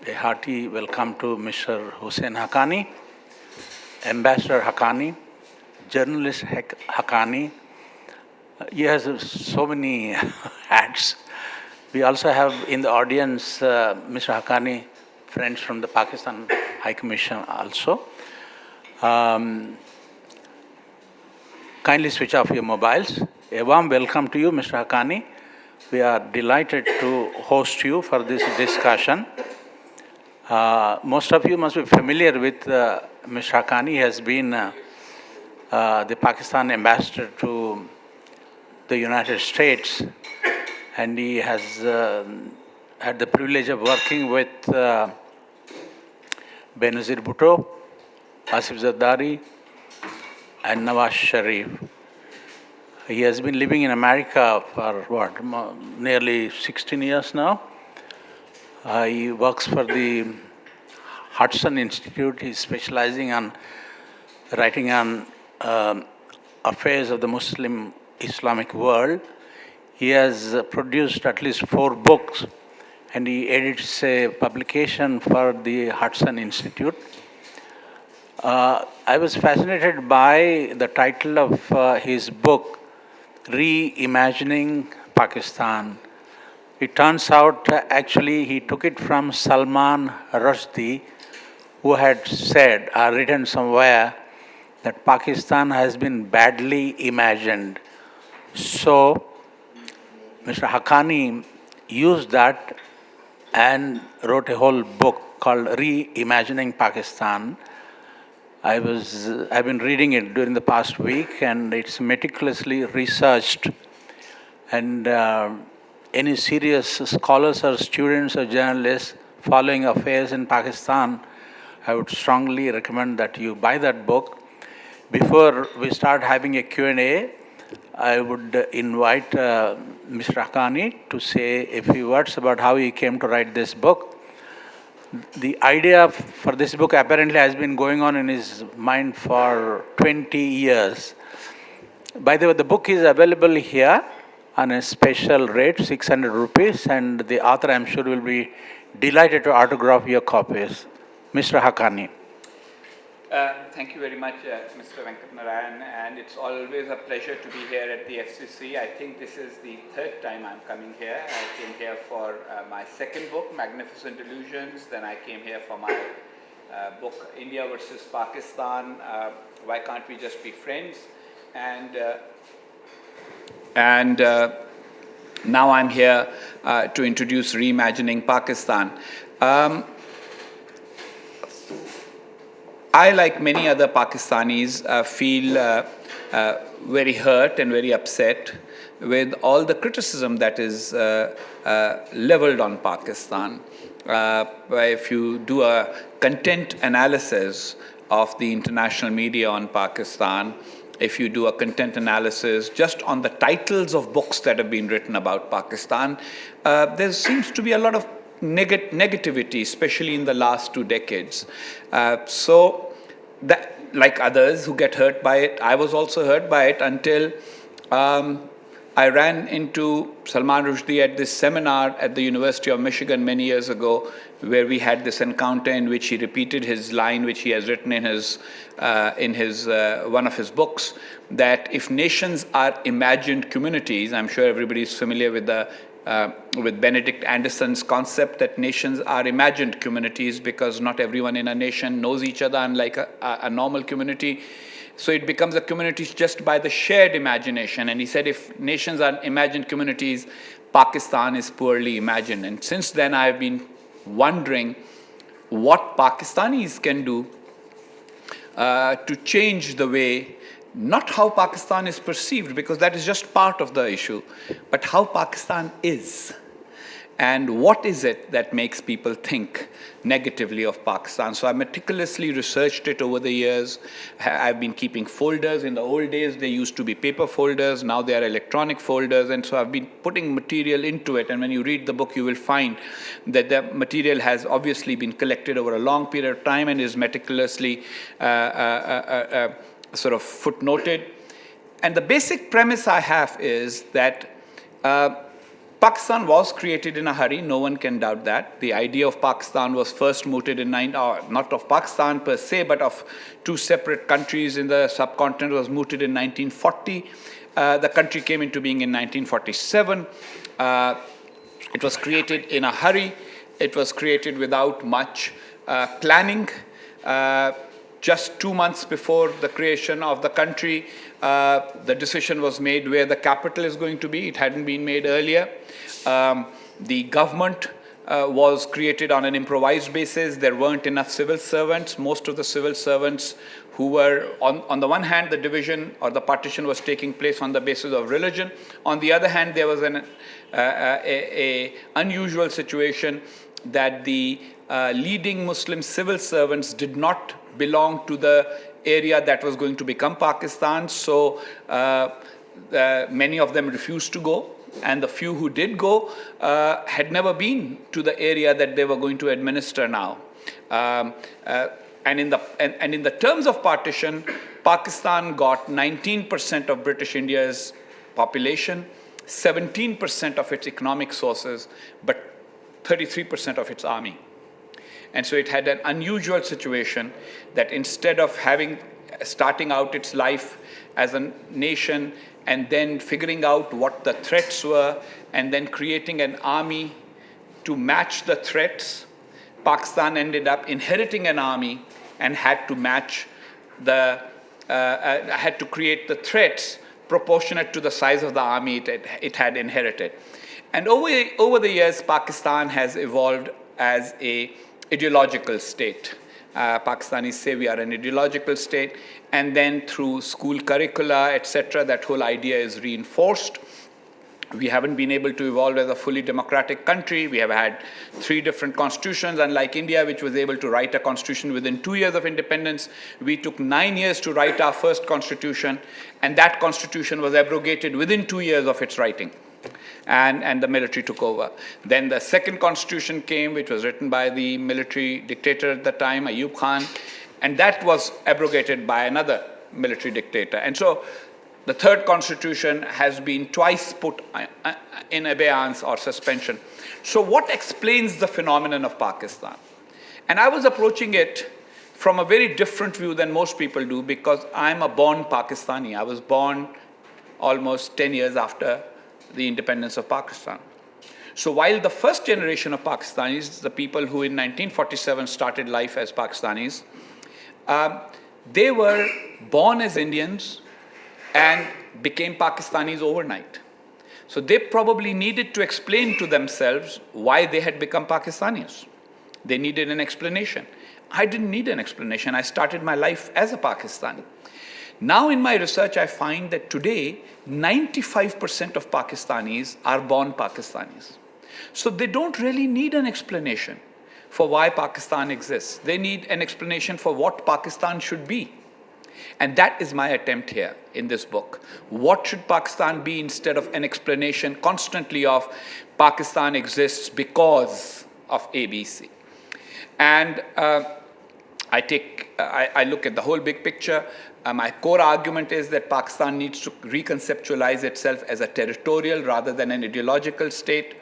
A hearty welcome to Mr. Husain Haqqani, Ambassador Haqqani, journalist Haqqani. He has so many hats. We also have in the audience Mr. Haqqani, friends from the Pakistan High Commission also. Kindly switch off your mobiles. A warm welcome to you, Mr. Haqqani. We are delighted to host you for this discussion. Most of you must be familiar with Mr. Haqqani. He has been the Pakistan ambassador to the United States, and he has had the privilege of working with Benazir Bhutto, Asif Zardari, and Nawaz Sharif. He has been living in America for nearly 16 years now. He works for the Hudson Institute. He's specializing on writing on affairs of the Muslim Islamic world. He has produced at least 4 books, and he edits a publication for the Hudson Institute. I was fascinated by the title of his book, Reimagining Pakistan. It turns out actually he took it from Salman Rushdie, who had said or written somewhere that Pakistan has been badly imagined. So Mr. Haqqani used that and wrote a whole book called Reimagining Pakistan. I've been reading it during the past week, and it's meticulously researched. And any serious scholars or students or journalists following affairs in Pakistan, I would strongly recommend that you buy that book. Before we start having a Q&A, I would invite Mr. Haqqani to say a few words about how he came to write this book. The idea for this book apparently has been going on in his mind for 20 years. By the way, the book is available here on a special rate, 600 rupees, and the author, I'm sure, will be delighted to autograph your copies. Mr. Haqqani. Thank you very much, Mr. Venkatnarayan, and it's always a pleasure to be here at the FCC. I think this is the 3rd time I'm coming here. I came here for my 2nd book, Magnificent Illusions. Then I came here for my book, India versus Pakistan, Why Can't We Just Be Friends? And now I'm here to introduce Reimagining Pakistan. I, like many other Pakistanis, feel very hurt and very upset with all the criticism that is leveled on Pakistan. If you do a content analysis of the international media on Pakistan, if you do a content analysis just on the titles of books that have been written about Pakistan, there seems to be a lot of negativity, especially in the last 2 decades. So, that, like others who get hurt by it, I was also hurt by it until I ran into Salman Rushdie at this seminar at the University of Michigan many years ago, where we had this encounter in which he repeated his line, which he has written in his one of his books, that if nations are imagined communities, I'm sure everybody is familiar with with Benedict Anderson's concept that nations are imagined communities because not everyone in a nation knows each other, unlike a normal community. So it becomes a community just by the shared imagination. And he said if nations are imagined communities, Pakistan is poorly imagined. And since then, I've been wondering what Pakistanis can do to change the way, not how Pakistan is perceived, because that is just part of the issue, but how Pakistan is. And what is it that makes people think negatively of Pakistan? So I meticulously researched it over the years. I've been keeping folders. In the old days, they used to be paper folders. Now they are electronic folders. And so I've been putting material into it. And when you read the book, you will find that the material has obviously been collected over a long period of time and is meticulously sort of footnoted. And the basic premise I have is that Pakistan was created in a hurry, no one can doubt that. The idea of Pakistan was first mooted in not of Pakistan per se, but of two separate countries in the subcontinent, was mooted in 1940. The country came into being in 1947. It was created in a hurry. It was created without much planning. Just 2 months before the creation of the country, the decision was made where the capital is going to be. It hadn't been made earlier. The government was created on an improvised basis. There weren't enough civil servants. Most of the civil servants who were, on the one hand, the division or the partition was taking place on the basis of religion. On the other hand, there was an unusual situation that the leading Muslim civil servants did not belong to the area that was going to become Pakistan. So many of them refused to go. And the few who did go had never been to the area that they were going to administer now. And in the terms of partition, Pakistan got 19% of British India's population, 17% of its economic sources, but 33% of its army. And so it had an unusual situation that instead of starting out its life as a nation and then figuring out what the threats were and then creating an army to match the threats, Pakistan ended up inheriting an army and had to had to create the threats proportionate to the size of the army it had inherited. And over the years, Pakistan has evolved as an ideological state. Pakistanis say we are an ideological state, and then through school curricula, etc., that whole idea is reinforced. We haven't been able to evolve as a fully democratic country. We have had 3 different constitutions, unlike India, which was able to write a constitution within 2 years of independence. We took 9 years to write our first constitution, and that constitution was abrogated within 2 years of its writing. And the military took over. Then the second constitution came, which was written by the military dictator at the time, Ayub Khan, and that was abrogated by another military dictator. And so the third constitution has been twice put in abeyance or suspension. So what explains the phenomenon of Pakistan? And I was approaching it from a very different view than most people do, because I'm a born Pakistani. I was born almost 10 years after the independence of Pakistan. So while the first generation of Pakistanis, the people who in 1947 started life as Pakistanis, they were born as Indians and became Pakistanis overnight. So they probably needed to explain to themselves why they had become Pakistanis. They needed an explanation. I didn't need an explanation. I started my life as a Pakistani. Now in my research, I find that today, 95% of Pakistanis are born Pakistanis. So they don't really need an explanation for why Pakistan exists. They need an explanation for what Pakistan should be. And that is my attempt here in this book. What should Pakistan be, instead of an explanation constantly of Pakistan exists because of ABC. And I look at the whole big picture. My core argument is that Pakistan needs to reconceptualize itself as a territorial rather than an ideological state,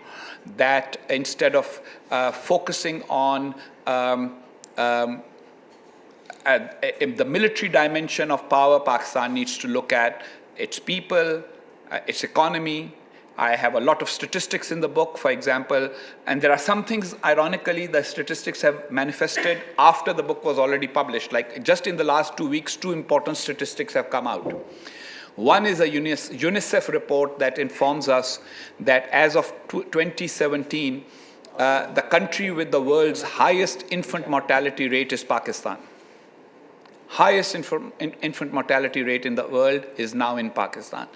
that instead of focusing on the military dimension of power, Pakistan needs to look at its people, its economy. I have a lot of statistics in the book, for example, and there are some things, ironically, the statistics have manifested after the book was already published. Like just in the last 2 weeks, 2 important statistics have come out. One is a UNICEF report that informs us that as of 2017, the country with the world's highest infant mortality rate is Pakistan. Highest infant mortality rate in the world is now in Pakistan.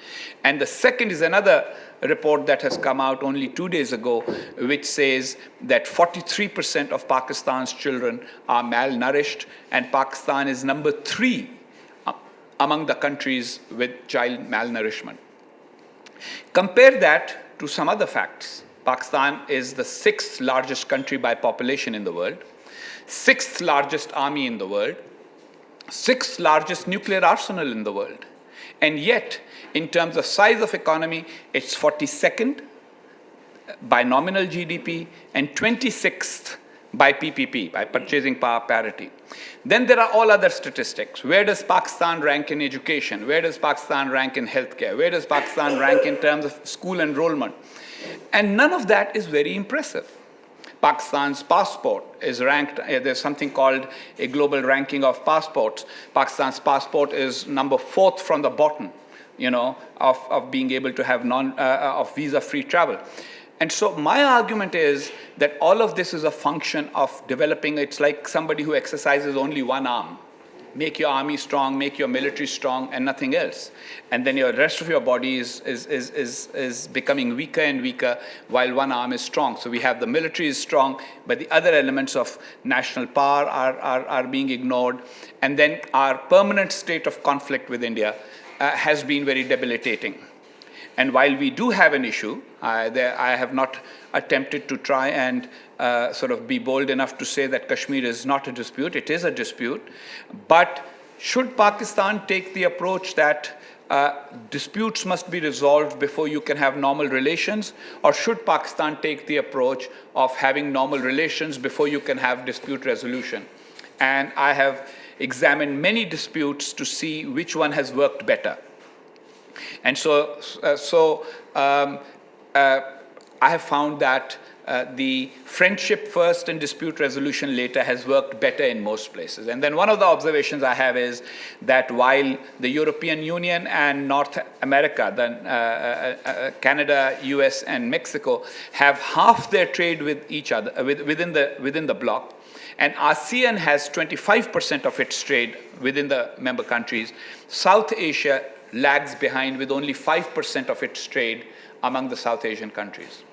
And the second is another report that has come out only 2 days ago, which says that 43% of Pakistan's children are malnourished, and Pakistan is number 3 among the countries with child malnourishment. Compare that to some other facts. Pakistan is the 6th largest country by population in the world, 6th largest army in the world, 6th largest nuclear arsenal in the world. And yet, in terms of size of economy, it's 42nd by nominal GDP, and 26th by PPP, by purchasing power parity. Then there are all other statistics. Where does Pakistan rank in education? Where does Pakistan rank in healthcare? Where does Pakistan rank in terms of school enrollment? And none of that is very impressive. Pakistan's passport is ranked, there's something called a global ranking of passports. Pakistan's passport is number 4th from the bottom, of being able to have of visa-free travel. And so my argument is that all of this is a function of developing. It's like somebody who exercises only one arm. Make your army strong, make your military strong, and nothing else. And then the rest of your body is becoming weaker and weaker while one arm is strong. So we have the military is strong, but the other elements of national power are being ignored. And then our permanent state of conflict with India has been very debilitating. And while we do have an issue, I have not attempted to try and sort of be bold enough to say that Kashmir is not a dispute. It is a dispute. But should Pakistan take the approach that disputes must be resolved before you can have normal relations? Or should Pakistan take the approach of having normal relations before you can have dispute resolution? And I have examined many disputes to see which one has worked better. And so I have found that the friendship first and dispute resolution later has worked better in most places. And then one of the observations I have is that while the European Union and North America, Canada, US, and Mexico have half their trade with each other within the bloc, and ASEAN has 25% of its trade within the member countries, South Asia lags behind with only 5% of its trade among the South Asian countries.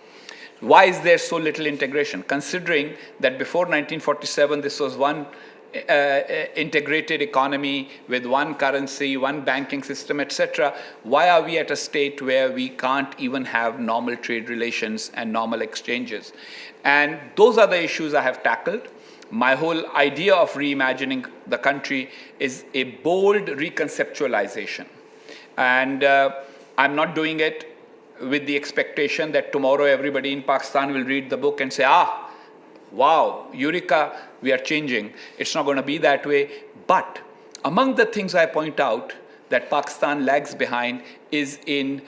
Why is there so little integration? Considering that before 1947, this was one integrated economy with one currency, one banking system, etc. Why are we at a state where we can't even have normal trade relations and normal exchanges? And those are the issues I have tackled. My whole idea of reimagining the country is a bold reconceptualization. And I'm not doing it with the expectation that tomorrow everybody in Pakistan will read the book and say, wow, Eureka, we are changing. It's not going to be that way. But among the things I point out that Pakistan lags behind is in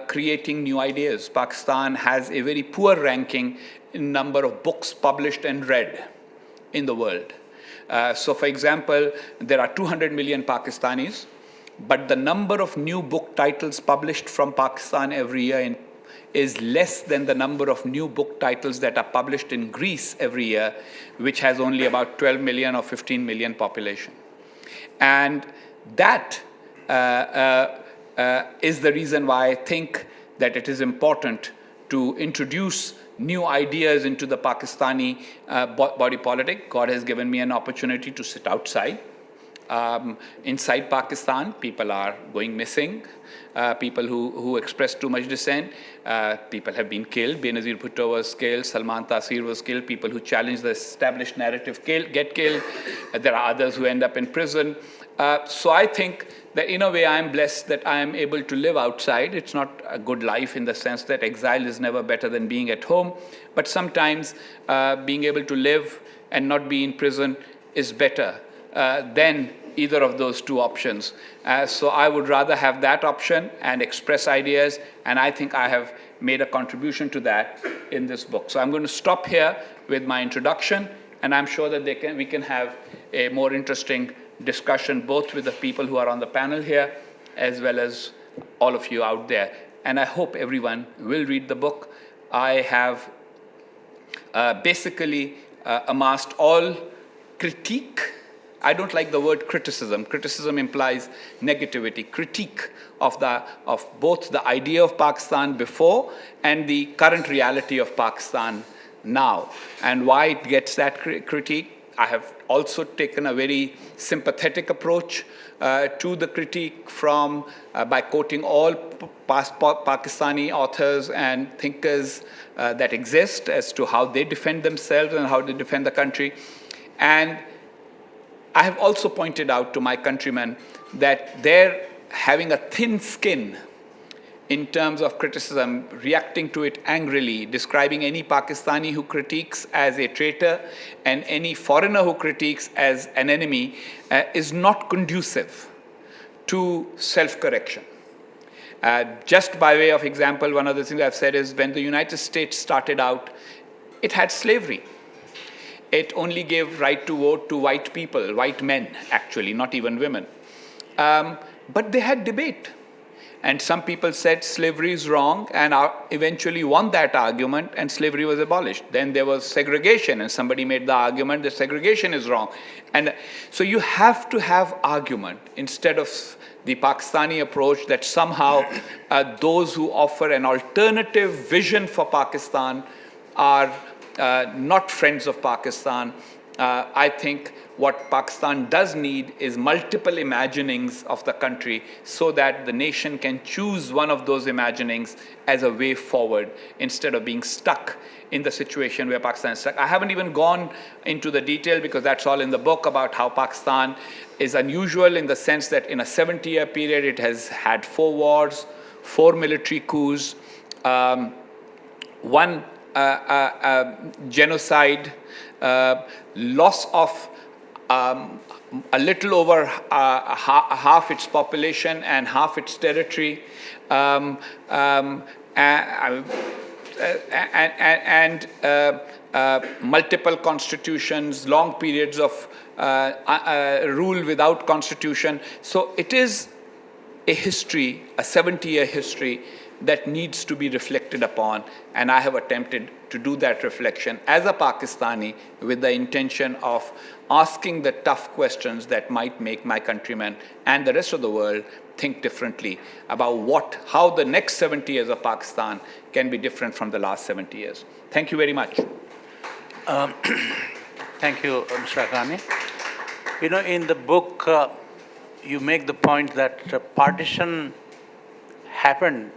creating new ideas. Pakistan has a very poor ranking in number of books published and read in the world. So for example, there are 200 million Pakistanis, but the number of new book titles published from Pakistan every year is less than the number of new book titles that are published in Greece every year, which has only about 12 million or 15 million population. And that is the reason why I think that it is important to introduce new ideas into the Pakistani body politic. God has given me an opportunity to sit outside. Inside Pakistan, people are going missing. People who express too much dissent. People have been killed. Benazir Bhutto was killed. Salman Taseer was killed. People who challenge the established narrative get killed. There are others who end up in prison. So I think that in a way I am blessed that I am able to live outside. It's not a good life in the sense that exile is never better than being at home. But sometimes being able to live and not be in prison is better than either of those two options. So I would rather have that option and express ideas, and I think I have made a contribution to that in this book. So I'm going to stop here with my introduction, and I'm sure that we can have a more interesting discussion both with the people who are on the panel here as well as all of you out there. And I hope everyone will read the book. I have basically amassed all critique. I don't like the word criticism. Criticism implies negativity. Critique of both the idea of Pakistan before and the current reality of Pakistan now. And why it gets that critique, I have also taken a very sympathetic approach to the critique by quoting all Pakistani authors and thinkers that exist as to how they defend themselves and how they defend the country. And I have also pointed out to my countrymen that their having a thin skin in terms of criticism, reacting to it angrily, describing any Pakistani who critiques as a traitor and any foreigner who critiques as an enemy is not conducive to self-correction. Just by way of example, one of the things I've said is when the United States started out, it had slavery. It only gave right to vote to white people, white men, actually, not even women. But they had debate. And some people said slavery is wrong and eventually won that argument and slavery was abolished. Then there was segregation and somebody made the argument that segregation is wrong. And so you have to have argument instead of the Pakistani approach that somehow those who offer an alternative vision for Pakistan are not friends of Pakistan. I think what Pakistan does need is multiple imaginings of the country so that the nation can choose one of those imaginings as a way forward instead of being stuck in the situation where Pakistan is stuck. I haven't even gone into the detail because that's all in the book about how Pakistan is unusual in the sense that in a 70-year period it has had 4 wars, 4 military coups, 1 genocide, loss of a little over half its population and half its territory, and multiple constitutions, long periods of rule without constitution. So it is a history, a 70-year history that needs to be reflected upon, and I have attempted to do that reflection as a Pakistani with the intention of asking the tough questions that might make my countrymen and the rest of the world think differently about how the next 70 years of Pakistan can be different from the last 70 years. Thank you very much. Thank you, Mr. Haqqani. You know, in the book, you make the point that partition happened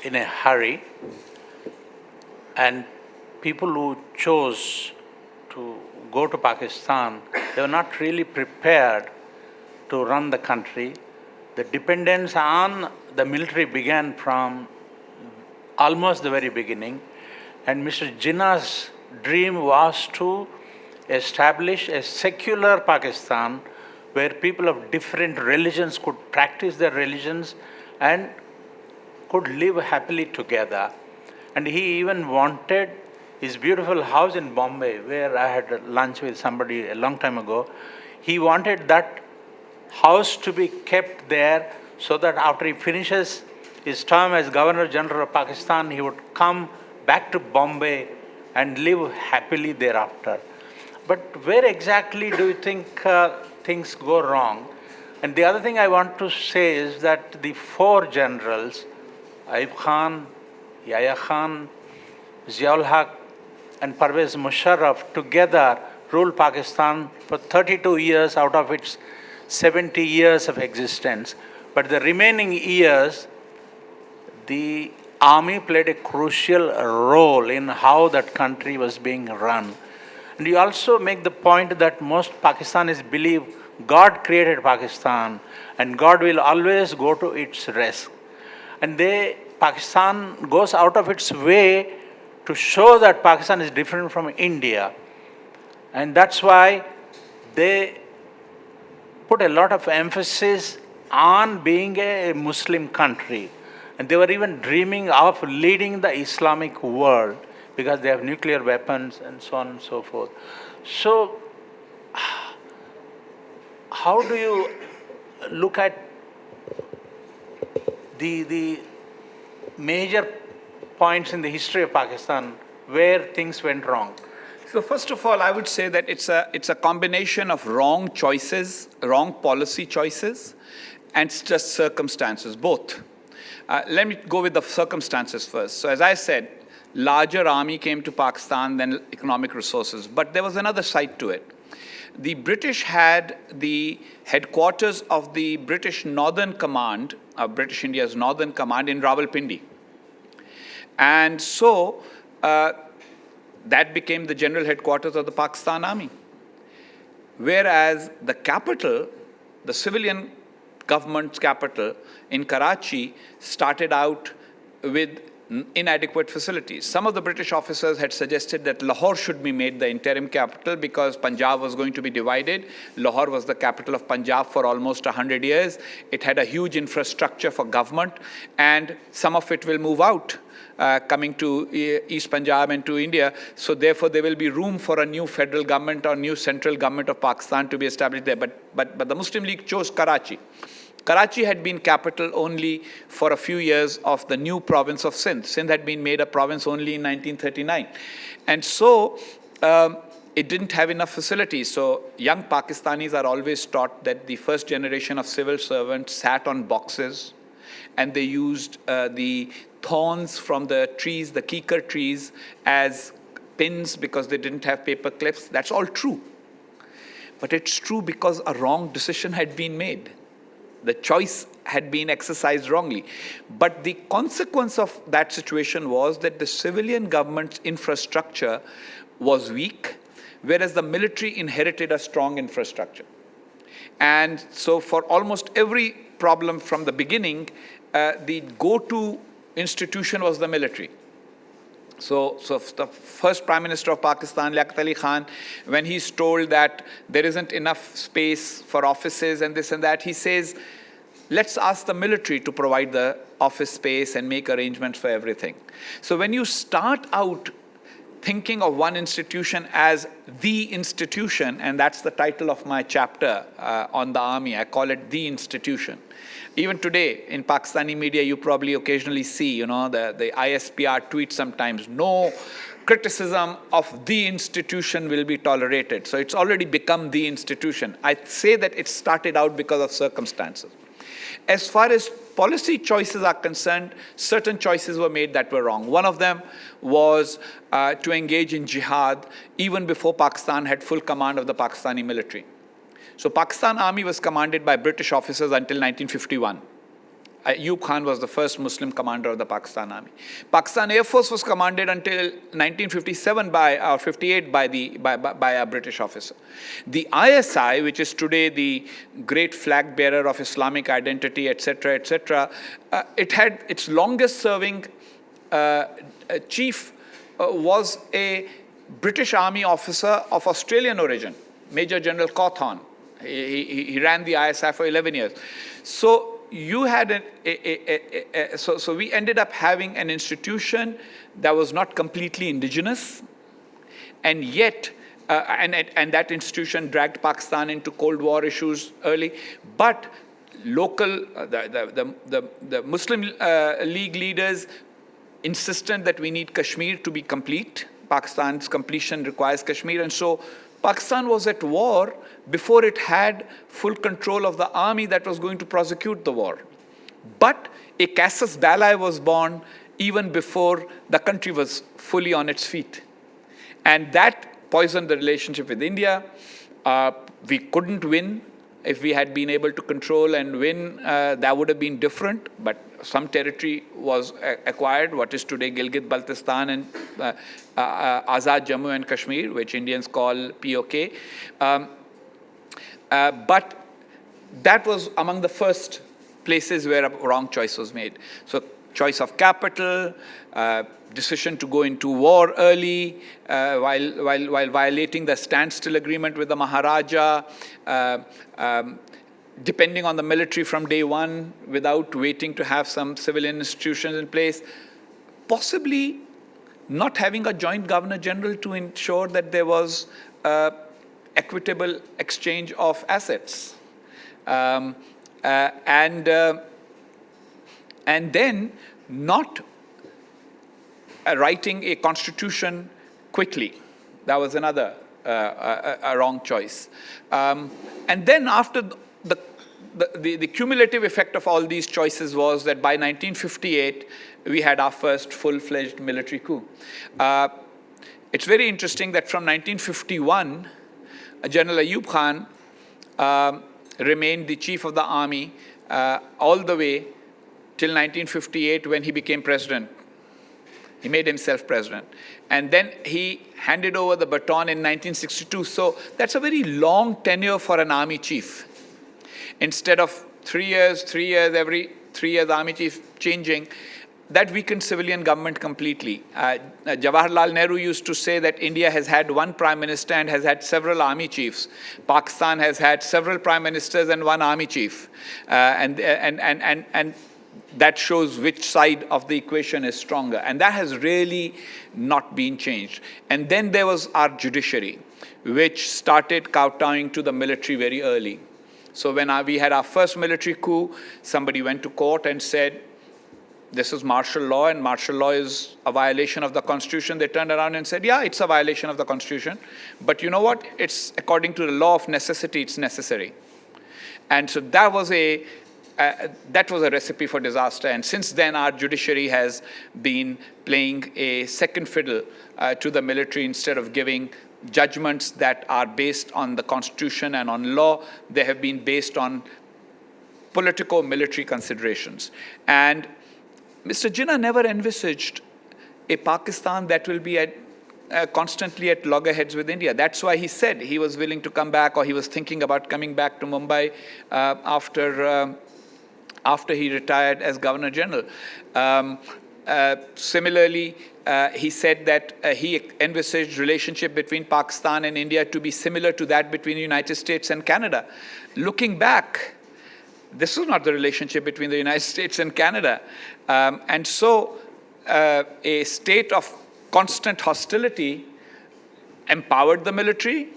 in a hurry, and people who chose to go to Pakistan, they were not really prepared to run the country. The dependence on the military began from almost the very beginning, and Mr. Jinnah's dream was to establish a secular Pakistan where people of different religions could practice their religions and could live happily together. And he even wanted his beautiful house in Bombay, where I had lunch with somebody a long time ago. He wanted that house to be kept there so that after he finishes his term as Governor General of Pakistan, he would come back to Bombay and live happily thereafter. But where exactly do you think things go wrong? And the other thing I want to say is that the 4 generals, Ayub Khan, Yahya Khan, Ziaul Haq, and Parvez Musharraf together ruled Pakistan for 32 years out of its 70 years of existence. But the remaining years, the army played a crucial role in how that country was being run. And you also make the point that most Pakistanis believe God created Pakistan and God will always go to its rest. And Pakistan goes out of its way to show that Pakistan is different from India. And that's why they put a lot of emphasis on being a Muslim country. And they were even dreaming of leading the Islamic world because they have nuclear weapons and so on and so forth. So, how do you look at the major points in the history of Pakistan where things went wrong? So first of all, I would say that it's a combination of wrong choices, wrong policy choices, and it's just circumstances, both. Let me go with the circumstances first. So as I said, larger army came to Pakistan than economic resources, but there was another side to it. The British had the headquarters of the British Northern Command, British India's Northern Command in Rawalpindi. And so that became the general headquarters of the Pakistan Army. Whereas the capital, the civilian government's capital in Karachi, started out with inadequate facilities. Some of the British officers had suggested that Lahore should be made the interim capital because Punjab was going to be divided. Lahore was the capital of Punjab for almost 100 years. It had a huge infrastructure for government, and some of it will move out, coming to East Punjab and to India. So therefore, there will be room for a new federal government or new central government of Pakistan to be established there. But the Muslim League chose Karachi. Karachi had been capital only for a few years of the new province of Sindh. Sindh had been made a province only in 1939. And so it didn't have enough facilities. So young Pakistanis are always taught that the first generation of civil servants sat on boxes, and they used the thorns from the trees, the kikar trees, as pins because they didn't have paper clips. That's all true. But it's true because a wrong decision had been made. The choice had been exercised wrongly. But the consequence of that situation was that the civilian government's infrastructure was weak, whereas the military inherited a strong infrastructure. And so for almost every problem from the beginning, the go-to institution was the military. So the first Prime Minister of Pakistan, Liaquat Ali Khan, when he's told that there isn't enough space for offices and this and that, he says, let's ask the military to provide the office space and make arrangements for everything. So when you start out thinking of one institution as the institution, and that's the title of my chapter on the army, I call it the institution. Even today, in Pakistani media, you probably occasionally see, the ISPR tweets sometimes, no criticism of the institution will be tolerated. So it's already become the institution. I say that it started out because of circumstances. As far as policy choices are concerned, certain choices were made that were wrong. One of them was to engage in jihad even before Pakistan had full command of the Pakistani military. So Pakistan Army was commanded by British officers until 1951. Ayub Khan was the first Muslim commander of the Pakistan Army. Pakistan Air Force was commanded until 1957 or 58 by a British officer. The ISI, which is today the great flag bearer of Islamic identity, etc., etc., it had its longest serving chief was a British Army officer of Australian origin, Major General Cawthorne. He ran the ISI for 11 years. So you had so we ended up having an institution that was not completely indigenous, and yet and that institution dragged Pakistan into Cold War issues early. But local the Muslim League leaders insisted that we need Kashmir to be complete. Pakistan's completion requires Kashmir, and so Pakistan was at war before it had full control of the army that was going to prosecute the war. But a casus belli was born even before the country was fully on its feet. And that poisoned the relationship with India. We couldn't win. If we had been able to control and win, that would have been different. But some territory was acquired, what is today Gilgit-Baltistan and Azad Jammu and Kashmir, which Indians call POK. But that was among the first places where a wrong choice was made. So choice of capital, decision to go into war early, while violating the standstill agreement with the Maharaja, depending on the military from day one without waiting to have some civilian institutions in place, possibly not having a joint governor general to ensure that there was equitable exchange of assets, and then not writing a constitution quickly. That was another a wrong choice. And then after the cumulative effect of all these choices was that by 1958, we had our first full-fledged military coup. It's very interesting that from 1951, General Ayub Khan remained the chief of the army all the way till 1958 when he became president. He made himself president. And then he handed over the baton in 1962. So that's a very long tenure for an army chief. Instead of 3 years, every 3 years army chief changing, that weakened civilian government completely. Jawaharlal Nehru used to say that India has had one prime minister and has had several army chiefs. Pakistan has had several prime ministers and one army chief. And that shows which side of the equation is stronger. And that has really not been changed. And then there was our judiciary, which started kowtowing to the military very early. So when we had our first military coup, somebody went to court and said, this is martial law, and martial law is a violation of the Constitution. They turned around and said, yeah, it's a violation of the Constitution. But you know what? It's according to the law of necessity, it's necessary. And so that was a recipe for disaster. And since then, our judiciary has been playing a second fiddle to the military. Instead of giving judgments that are based on the Constitution and on law, they have been based on politico-military considerations. And Mr. Jinnah never envisaged a Pakistan that will be constantly at loggerheads with India. That's why he said he was willing to come back, or he was thinking about coming back to Mumbai after he retired as Governor General. Similarly, he said that he envisaged relationship between Pakistan and India to be similar to that between the United States and Canada. Looking back, this is not the relationship between the United States and Canada. And so a state of constant hostility empowered the military,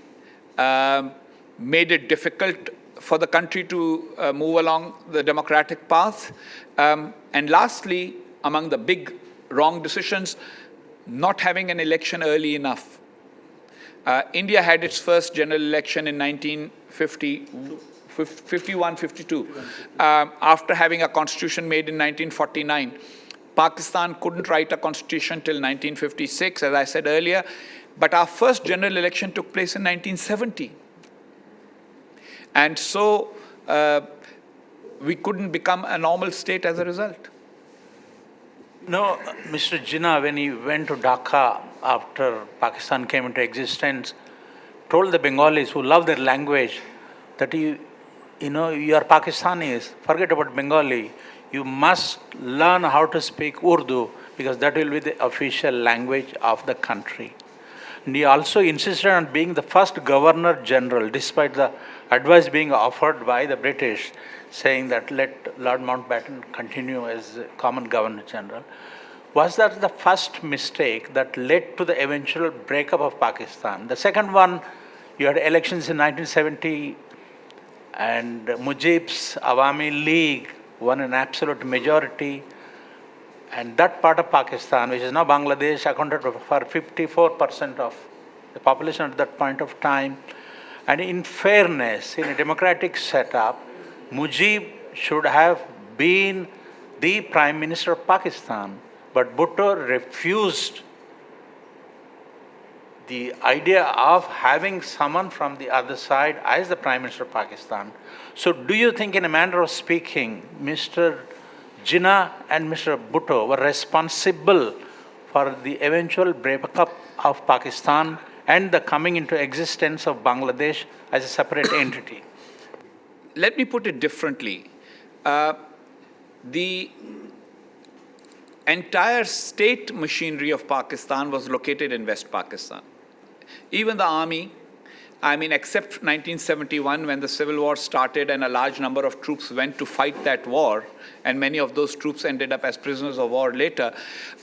made it difficult for the country to move along the democratic path. And lastly, among the big wrong decisions, not having an election early enough. India had its first general election in 1951-52, after having a constitution made in 1949. Pakistan couldn't write a constitution till 1956, as I said earlier, but our first general election took place in 1970. And so we couldn't become a normal state as a result. No, Mr. Jinnah, when he went to Dhaka after Pakistan came into existence, told the Bengalis who love their language that you are Pakistanis, forget about Bengali. You must learn how to speak Urdu because that will be the official language of the country. And he also insisted on being the first Governor General, despite the advice being offered by the British, saying that let Lord Mountbatten continue as common Governor General. Was that the first mistake that led to the eventual breakup of Pakistan? The second one, you had elections in 1970, and Mujib's Awami League won an absolute majority, and that part of Pakistan, which is now Bangladesh, accounted for 54% of the population at that point of time. And in fairness, in a democratic setup, Mujib should have been the Prime Minister of Pakistan, but Bhutto refused the idea of having someone from the other side as the Prime Minister of Pakistan. So do you think, in a manner of speaking, Mr. Jinnah and Mr. Bhutto were responsible for the eventual breakup of Pakistan and the coming into existence of Bangladesh as a separate entity? Let me put it differently. The entire state machinery of Pakistan was located in West Pakistan. Even the army, except 1971 when the civil war started and a large number of troops went to fight that war, and many of those troops ended up as prisoners of war later,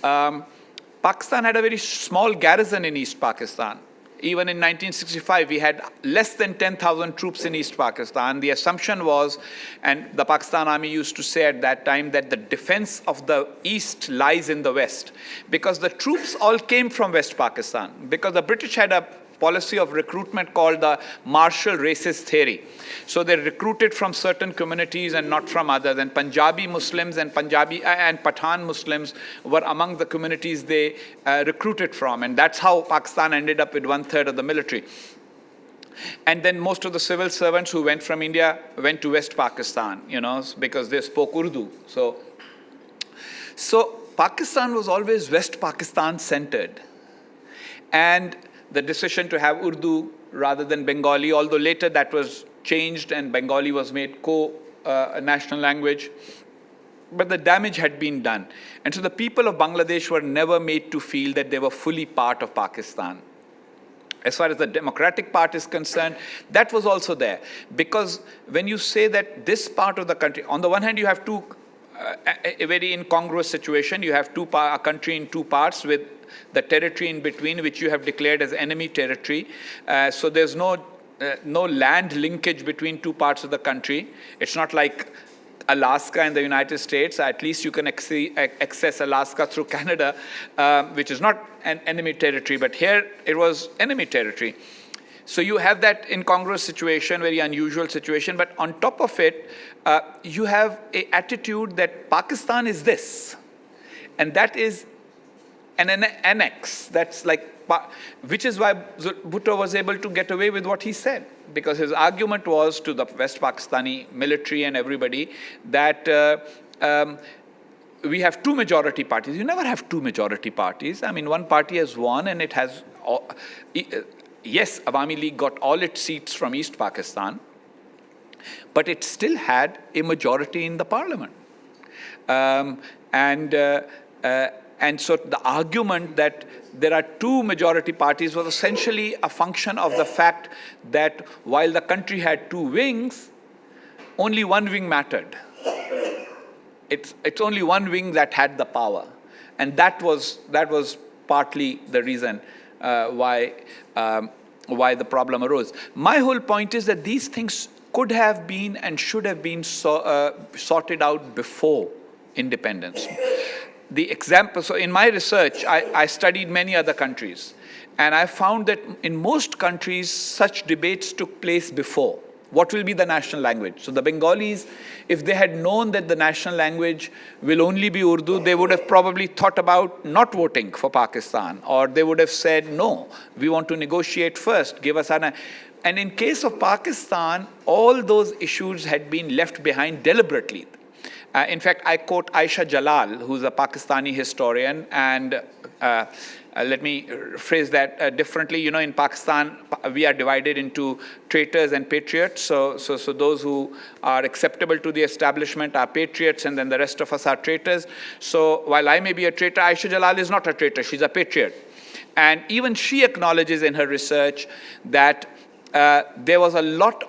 Pakistan had a very small garrison in East Pakistan. Even in 1965, we had less than 10,000 troops in East Pakistan. The assumption was, and the Pakistan Army used to say at that time, that the defense of the East lies in the West, because the troops all came from West Pakistan, because the British had a policy of recruitment called the martial racist theory. So they recruited from certain communities and not from others. And Punjabi Muslims and Pathan Muslims were among the communities they recruited from. And that's how Pakistan ended up with 1/3 of the military. And then most of the civil servants who went from India went to West Pakistan, because they spoke Urdu. So Pakistan was always West Pakistan centered. And the decision to have Urdu rather than Bengali, although later that was changed and Bengali was made co-national language, but the damage had been done. And so the people of Bangladesh were never made to feel that they were fully part of Pakistan. As far as the democratic part is concerned, that was also there. Because when you say that this part of the country, on the one hand, you have a very incongruous situation. You have a country in two parts with the territory in between, which you have declared as enemy territory. So there's no land linkage between two parts of the country. It's not like Alaska and the United States. At least you can access Alaska through Canada, which is not an enemy territory, but here it was enemy territory. So you have that incongruous situation, very unusual situation, but on top of it, you have an attitude that Pakistan is this, and that is an annex. That's like, which is why Bhutto was able to get away with what he said, because his argument was to the West Pakistani military and everybody that we have two majority parties. You never have two majority parties. I mean, one party has won and it has, yes, Awami League got all its seats from East Pakistan, but it still had a majority in the parliament. And so the argument that there are two majority parties was essentially a function of the fact that while the country had two wings, only one wing mattered. It's only one wing that had the power. And that was partly the reason why the problem arose. My whole point is that these things could have been and should have been sorted out before independence. The example, so in my research, I studied many other countries, and I found that in most countries, such debates took place before. What will be the national language? So the Bengalis, if they had known that the national language will only be Urdu, they would have probably thought about not voting for Pakistan, or they would have said, no, we want to negotiate first, give us an... And in case of Pakistan, all those issues had been left behind deliberately. In fact, I quote Aisha Jalal, who's a Pakistani historian, and let me phrase that differently. You know, in Pakistan, we are divided into traitors and patriots. So those who are acceptable to the establishment are patriots, and then the rest of us are traitors. So while I may be a traitor, Aisha Jalal is not a traitor. She's a patriot. And even she acknowledges in her research that there was a lot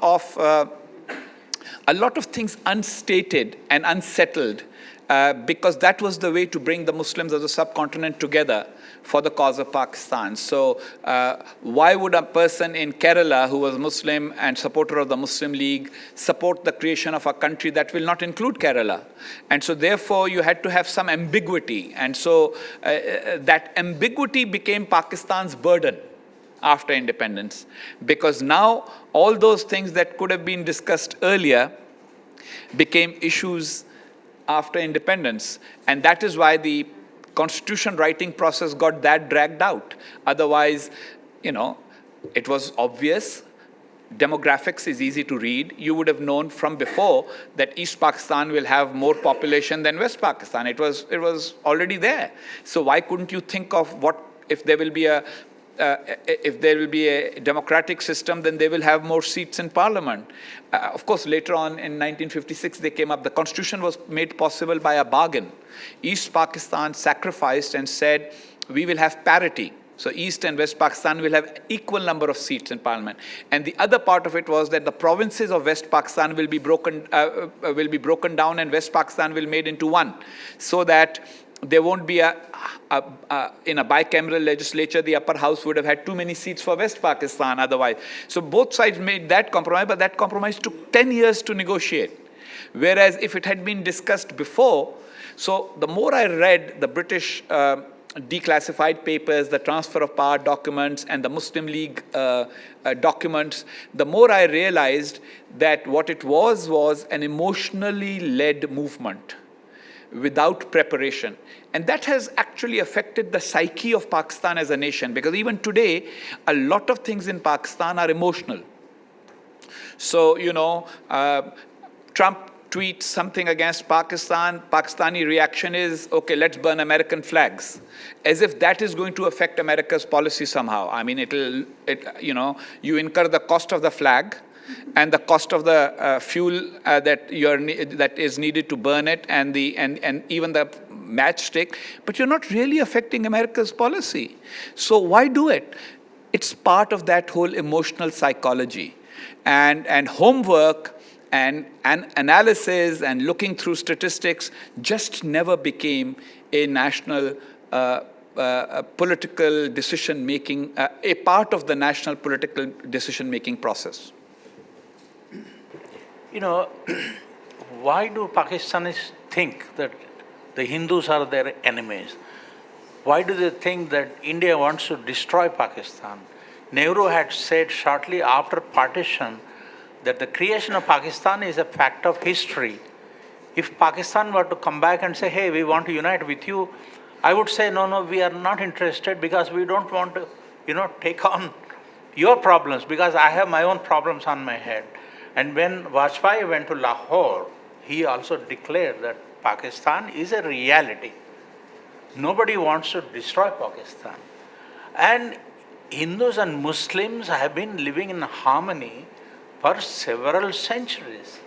of things unstated and unsettled because that was the way to bring the Muslims of the subcontinent together for the cause of Pakistan. So why would a person in Kerala who was Muslim and supporter of the Muslim League support the creation of a country that will not include Kerala? And so therefore you had to have some ambiguity. And so that ambiguity became Pakistan's burden after independence, because now all those things that could have been discussed earlier became issues after independence. And that is why the constitution writing process got that dragged out. Otherwise, you know, it was obvious. Demographics is easy to read. You would have known from before that East Pakistan will have more population than West Pakistan. It was already there. So why couldn't you think of what if there will be a democratic system, then they will have more seats in parliament. Of course, later on in 1956, they came up. The constitution was made possible by a bargain. East Pakistan sacrificed and said, we will have parity. So East and West Pakistan will have equal number of seats in parliament. And the other part of it was that the provinces of West Pakistan will be broken down, and West Pakistan will be made into one, so that there won't be in a bicameral legislature, the upper house would have had too many seats for West Pakistan otherwise. So both sides made that compromise, but that compromise took 10 years to negotiate. Whereas if it had been discussed before, so the more I read the British declassified papers, the transfer of power documents, and the Muslim League documents, the more I realized that what it was an emotionally led movement without preparation. And that has actually affected the psyche of Pakistan as a nation, because even today, a lot of things in Pakistan are emotional. So, you know, Trump tweets something against Pakistan, Pakistani reaction is, okay, let's burn American flags, as if that is going to affect America's policy somehow. I mean, you know, you incur the cost of the flag, and the cost of the fuel that is needed to burn it, and even the matchstick, but you're not really affecting America's policy. So why do it? It's part of that whole emotional psychology, and homework and analysis and looking through statistics just never became a national political decision making, a part of the national political decision making process. You know, why do Pakistanis think that the Hindus are their enemies? Why do they think that India wants to destroy Pakistan? Nehru had said shortly after partition that the creation of Pakistan is a fact of history. If Pakistan were to come back and say, hey, we want to unite with you, I would say, no, we are not interested because we don't want to, take on your problems because I have my own problems on my head. And when Vajpayee went to Lahore, he also declared that Pakistan is a reality. Nobody wants to destroy Pakistan. And Hindus and Muslims have been living in harmony for several centuries.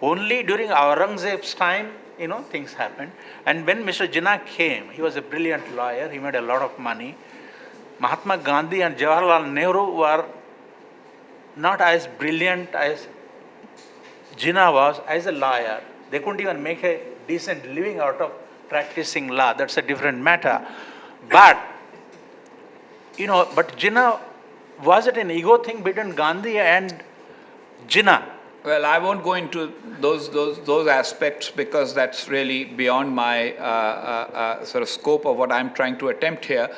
Only during Aurangzeb's time, things happened. And when Mr. Jinnah came, he was a brilliant lawyer, he made a lot of money. Mahatma Gandhi and Jawaharlal Nehru were not as brilliant as Jinnah was as a lawyer. They couldn't even make a decent living out of practicing law. That's a different matter. But Jinnah, was it an ego thing between Gandhi and Jinnah? Well, I won't go into those aspects because that's really beyond my sort of scope of what I'm trying to attempt here.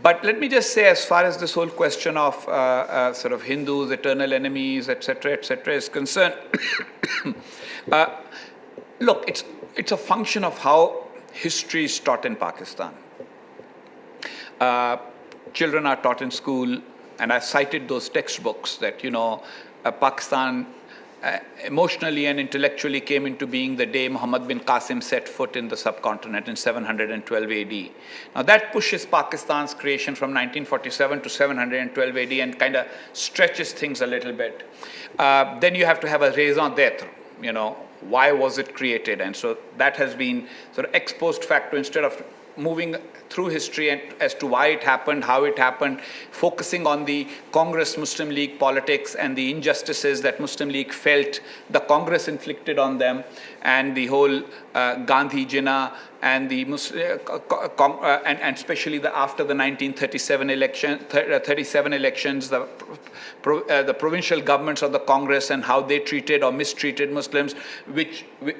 But let me just say, as far as this whole question of sort of Hindus, eternal enemies, etc., is concerned, look, it's a function of how history is taught in Pakistan. Children are taught in school, and I've cited those textbooks that Pakistan emotionally and intellectually came into being the day Muhammad bin Qasim set foot in the subcontinent in 712 AD. Now that pushes Pakistan's creation from 1947 to 712 AD and kind of stretches things a little bit. Then you have to have a raison d'etre, why was it created? And so that has been sort of ex post facto, instead of moving through history and as to why it happened, how it happened, focusing on the Congress Muslim League politics and the injustices that Muslim League felt the Congress inflicted on them, and the whole Gandhi Jinnah and the and especially after the 1937 elections, the provincial governments of the Congress and how they treated or mistreated Muslims,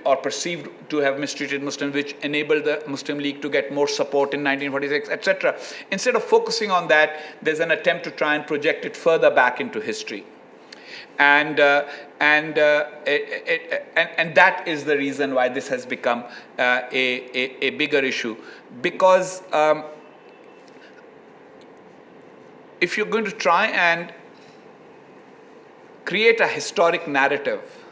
or perceived to have mistreated Muslims, which enabled the Muslim League to get more support in 1946, etc. Instead of focusing on that, there's an attempt to try and project it further back into history. And that is the reason why this has become a bigger issue. Because if you're going to try and create a historic narrative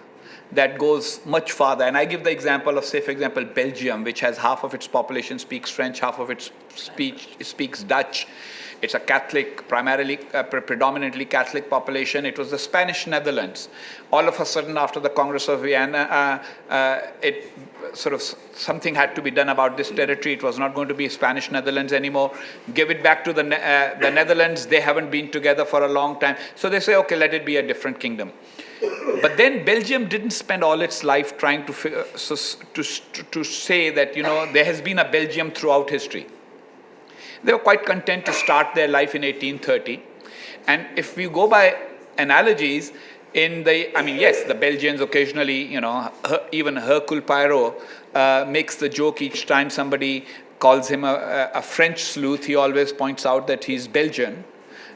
that goes much farther, and I give the example of, say, for example, Belgium, which has half of its population speaks French, half of its speaks Dutch. It's a Catholic, predominantly Catholic population. It was the Spanish Netherlands. All of a sudden, after the Congress of Vienna, something had to be done about this territory. It was not going to be Spanish Netherlands anymore. Give it back to the Netherlands. They haven't been together for a long time. So they say, okay, let it be a different kingdom. But then Belgium didn't spend all its life trying to say that, there has been a Belgium throughout history. They were quite content to start their life in 1830. And if we go by analogies, yes, the Belgians occasionally, even Hercule Poirot makes the joke each time somebody calls him a French sleuth. He always points out that he's Belgian.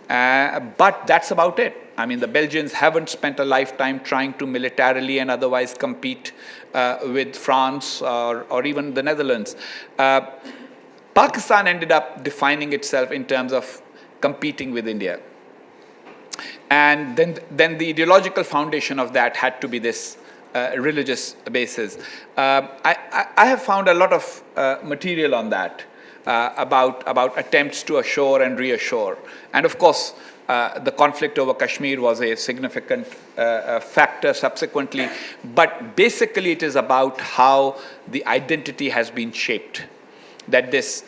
But that's about it. The Belgians haven't spent a lifetime trying to militarily and otherwise compete with France or even the Netherlands. Pakistan ended up defining itself in terms of competing with India. And then the ideological foundation of that had to be this religious basis. I have found a lot of material on that, about attempts to assure and reassure. And of course, The conflict over Kashmir was a significant factor subsequently, but basically it is about how the identity has been shaped, that this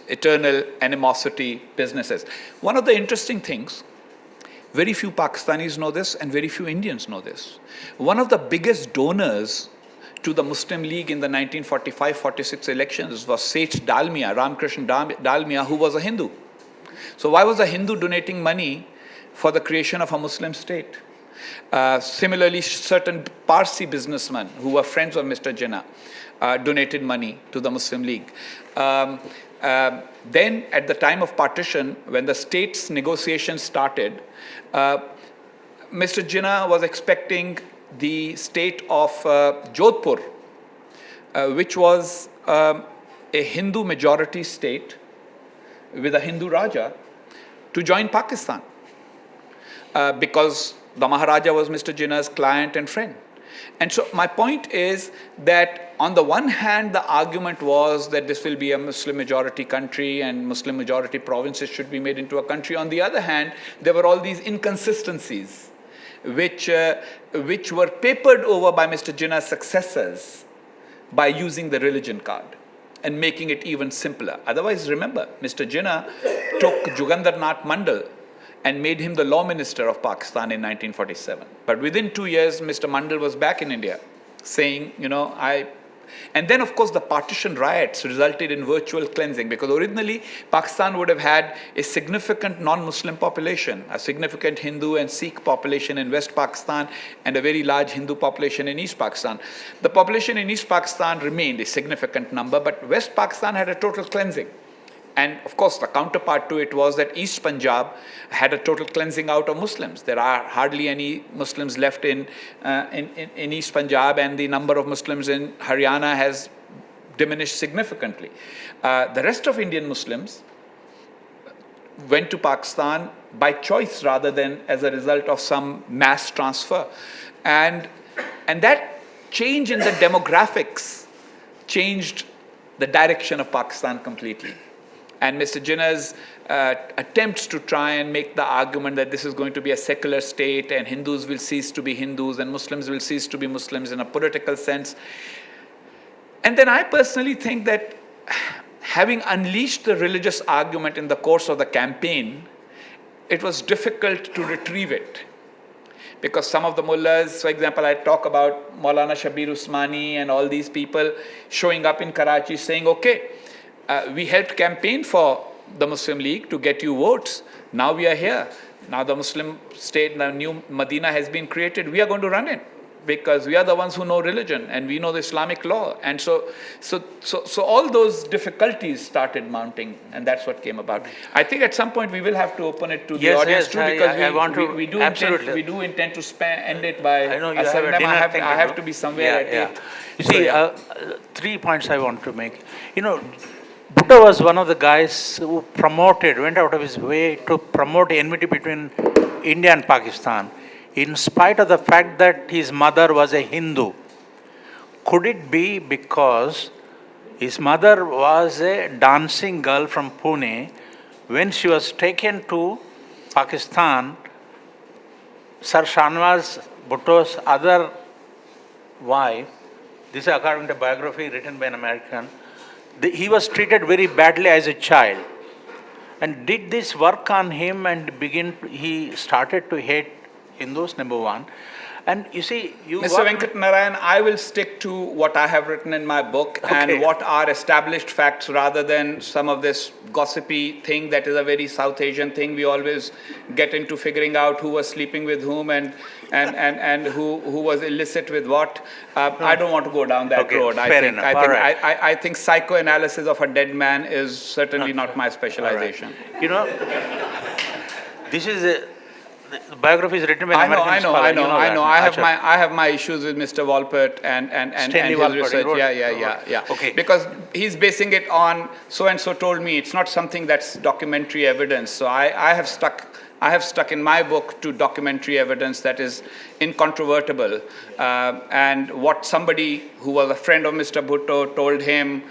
eternal animosity businesses. One of the interesting things, very few Pakistanis know this and very few Indians know this. One of the biggest donors to the Muslim League in the 1945-46 elections was Seth Dalmia, Ramkrishna Dalmia, who was a Hindu. So why was a Hindu donating money for the creation of a Muslim state? Similarly, certain Parsi businessmen who were friends of Mr. Jinnah donated money to the Muslim League. Then at the time of partition, when the states negotiations started, Mr. Jinnah was expecting the state of Jodhpur, which was a Hindu majority state with a Hindu Raja, to join Pakistan because the Maharaja was Mr. Jinnah's client and friend. And so my point is that on the one hand, the argument was that this will be a Muslim majority country and Muslim majority provinces should be made into a country. On the other hand, there were all these inconsistencies which were papered over by Mr. Jinnah's successors by using the religion card and making it even simpler. Otherwise, remember, Mr. Jinnah took Jugandar Nath Mandal and made him the law minister of Pakistan in 1947. But within 2 years, Mr. Mandal was back in India saying, and then of course the partition riots resulted in virtual cleansing, because originally Pakistan would have had a significant non-Muslim population, a significant Hindu and Sikh population in West Pakistan and a very large Hindu population in East Pakistan. The population in East Pakistan remained a significant number, but West Pakistan had a total cleansing. And of course, the counterpart to it was that East Punjab had a total cleansing out of Muslims. There are hardly any Muslims left in East Punjab, and the number of Muslims in Haryana has diminished significantly. The rest of Indian Muslims went to Pakistan by choice rather than as a result of some mass transfer. And that change in the demographics changed the direction of Pakistan completely. And Mr. Jinnah's attempts to try and make the argument that this is going to be a secular state and Hindus will cease to be Hindus and Muslims will cease to be Muslims in a political sense. And then I personally think that having unleashed the religious argument in the course of the campaign, it was difficult to retrieve it. Because some of the mullahs, for example, I talk about Maulana Shabir Usmani and all these people showing up in Karachi saying, okay, we helped campaign for the Muslim League to get you votes. Now we are here. Now the Muslim state, the new Medina has been created. We are going to run it because we are the ones who know religion and we know the Islamic law. And so all those difficulties started mounting, and that's what came about. I think at some point we will have to open it to the audience too, because we do intend to end it by I know you a have a 7. dinner I thing have do. to be somewhere at 8. You see, 3 points I want to make. Bhutto was one of the guys who went out of his way to promote enmity between India and Pakistan, in spite of the fact that his mother was a Hindu. Could it be because his mother was a dancing girl from Pune? When she was taken to Pakistan, Sir Shanwaz Bhutto's other wife, this is according to a biography written by an American, he was treated very badly as a child. And did this work on him and he started to hate Hindus, number one. And you see, Mr. Venkat Narayan, I will stick to what I have written in my book and what are established facts rather than some of this gossipy thing that is a very South Asian thing. We always get into figuring out who was sleeping with whom and who was illicit with what. I don't want to go down that road. I think psychoanalysis of a dead man is certainly not my specialization. This is the biography is written by an American scholar. I know. I have my issues with Mr. Walpert and his research. Yeah. Okay. Because he's basing it on so and so told me. It's not something that's documentary evidence. So I have stuck in my book to documentary evidence that is incontrovertible. And what somebody who was a friend of Mr. Bhutto told him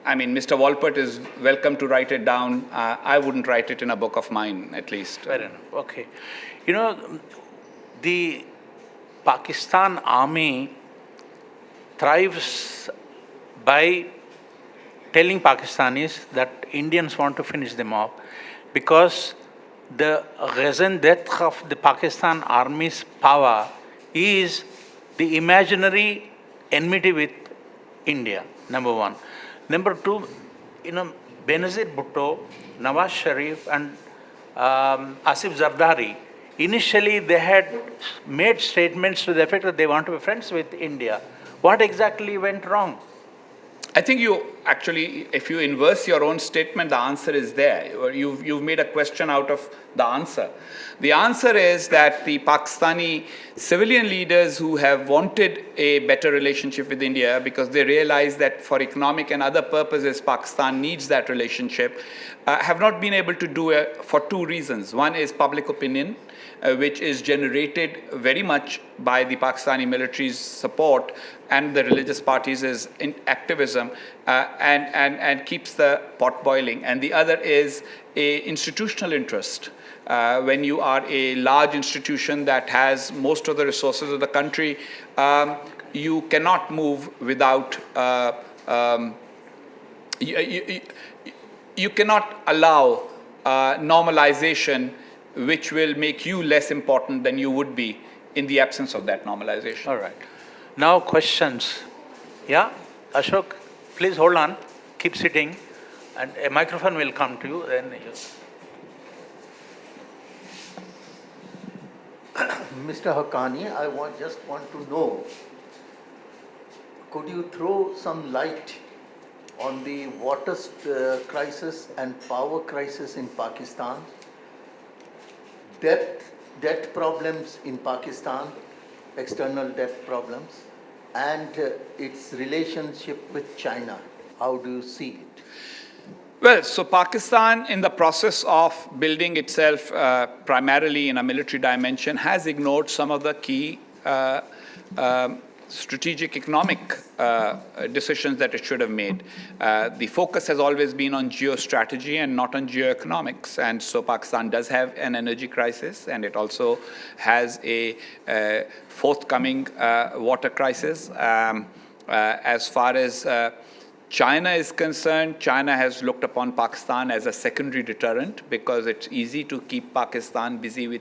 I mean, Mr. Walpert is welcome to write it down. I wouldn't write it in a book of mine, at least. Fair enough. Okay. You know, the Pakistan army thrives by telling Pakistanis that Indians want to finish them off, because the raison d'etre of the Pakistan army's power is the imaginary enmity with India, number one. Number two, Benazir Bhutto, Nawaz Sharif, and Asif Zardari, initially they had made statements to the effect that they want to be friends with India. What exactly went wrong? I think you actually, if you inverse your own statement, the answer is there. You've made a question out of the answer. The answer is that the Pakistani civilian leaders who have wanted a better relationship with India, because they realize that for economic and other purposes, Pakistan needs that relationship, have not been able to do it for two reasons. One is public opinion, which is generated very much by the Pakistani military's support and the religious parties' activism, and keeps the pot boiling. And the other is a institutional interest. When you are a large institution that has most of the resources of the country, you cannot move without, you cannot allow normalization which will make you less important than you would be in the absence of that normalization. All right. Now questions. Yeah, Ashok, please hold on. Keep sitting, and a microphone will come to you. Then you. Mr. Haqqani, I just want to know, could you throw some light on the water crisis and power crisis in Pakistan, debt problems in Pakistan, external debt problems, and its relationship with China? How do you see it? Well, so Pakistan, in the process of building itself primarily in a military dimension, has ignored some of the key strategic economic decisions that it should have made. The focus has always been on geostrategy and not on geoeconomics. And so Pakistan does have an energy crisis, and it also has a forthcoming water crisis. As far as China is concerned, China has looked upon Pakistan as a secondary deterrent, because it's easy to keep Pakistan busy with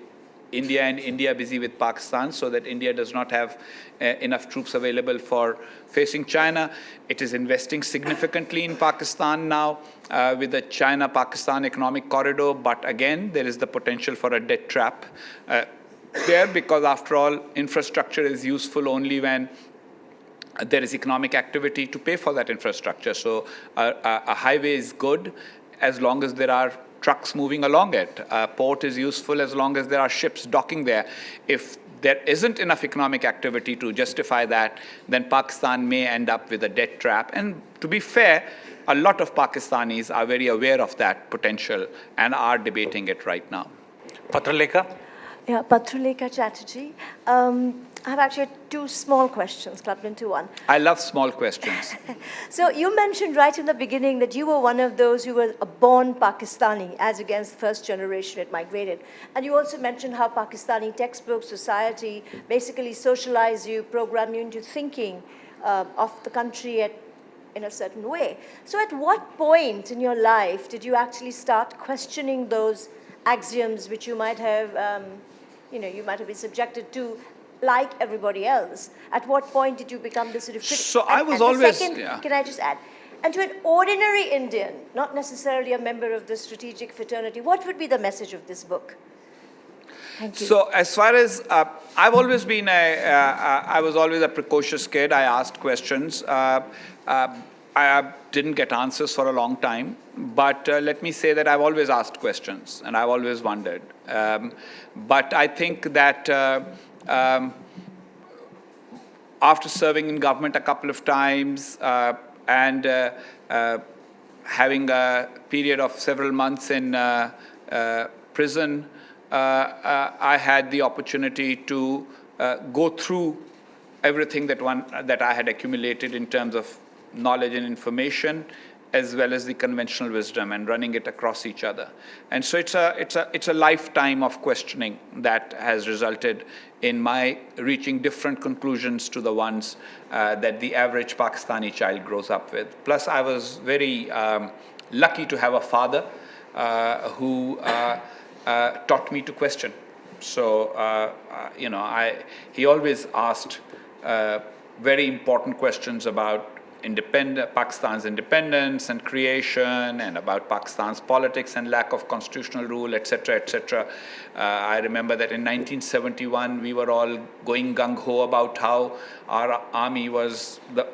India and India busy with Pakistan, so that India does not have enough troops available for facing China. It is investing significantly in Pakistan now with the China-Pakistan economic corridor, but again, there is the potential for a debt trap there, because after all, infrastructure is useful only when there is economic activity to pay for that infrastructure. So a highway is good as long as there are trucks moving along it. A port is useful as long as there are ships docking there. If there isn't enough economic activity to justify that, then Pakistan may end up with a debt trap. And to be fair, a lot of Pakistanis are very aware of that potential and are debating it right now. Patralekha? Yeah, Patralekha Chatterjee. I have actually two small questions clubbed into one. I love small questions. So you mentioned right in the beginning that you were one of those who were a born Pakistani, as against the first generation it migrated. And you also mentioned how Pakistani textbooks, society, basically socialize you, program you into thinking of the country in a certain way. So at what point in your life did you actually start questioning those axioms which you might have, you might have been subjected to like everybody else? At what point did you become this sort of critic? So I was always, Can I just add? And to an ordinary Indian, not necessarily a member of the strategic fraternity, what would be the message of this book? Thank you. So as far as, I've always been I was always a precocious kid. I asked questions. I didn't get answers for a long time, but let me say that I've always asked questions and I've always wondered. But I think that after serving in government a couple of times and having a period of several months in prison, I had the opportunity to go through everything that I had accumulated in terms of knowledge and information, as well as the conventional wisdom, and running it across each other. And so it's a lifetime of questioning that has resulted in my reaching different conclusions to the ones that the average Pakistani child grows up with. Plus, I was very lucky to have a father who taught me to question. So, he always asked very important questions about Pakistan's independence and creation, and about Pakistan's politics and lack of constitutional rule, etc., etc. I remember that in 1971, we were all going gung-ho about how our army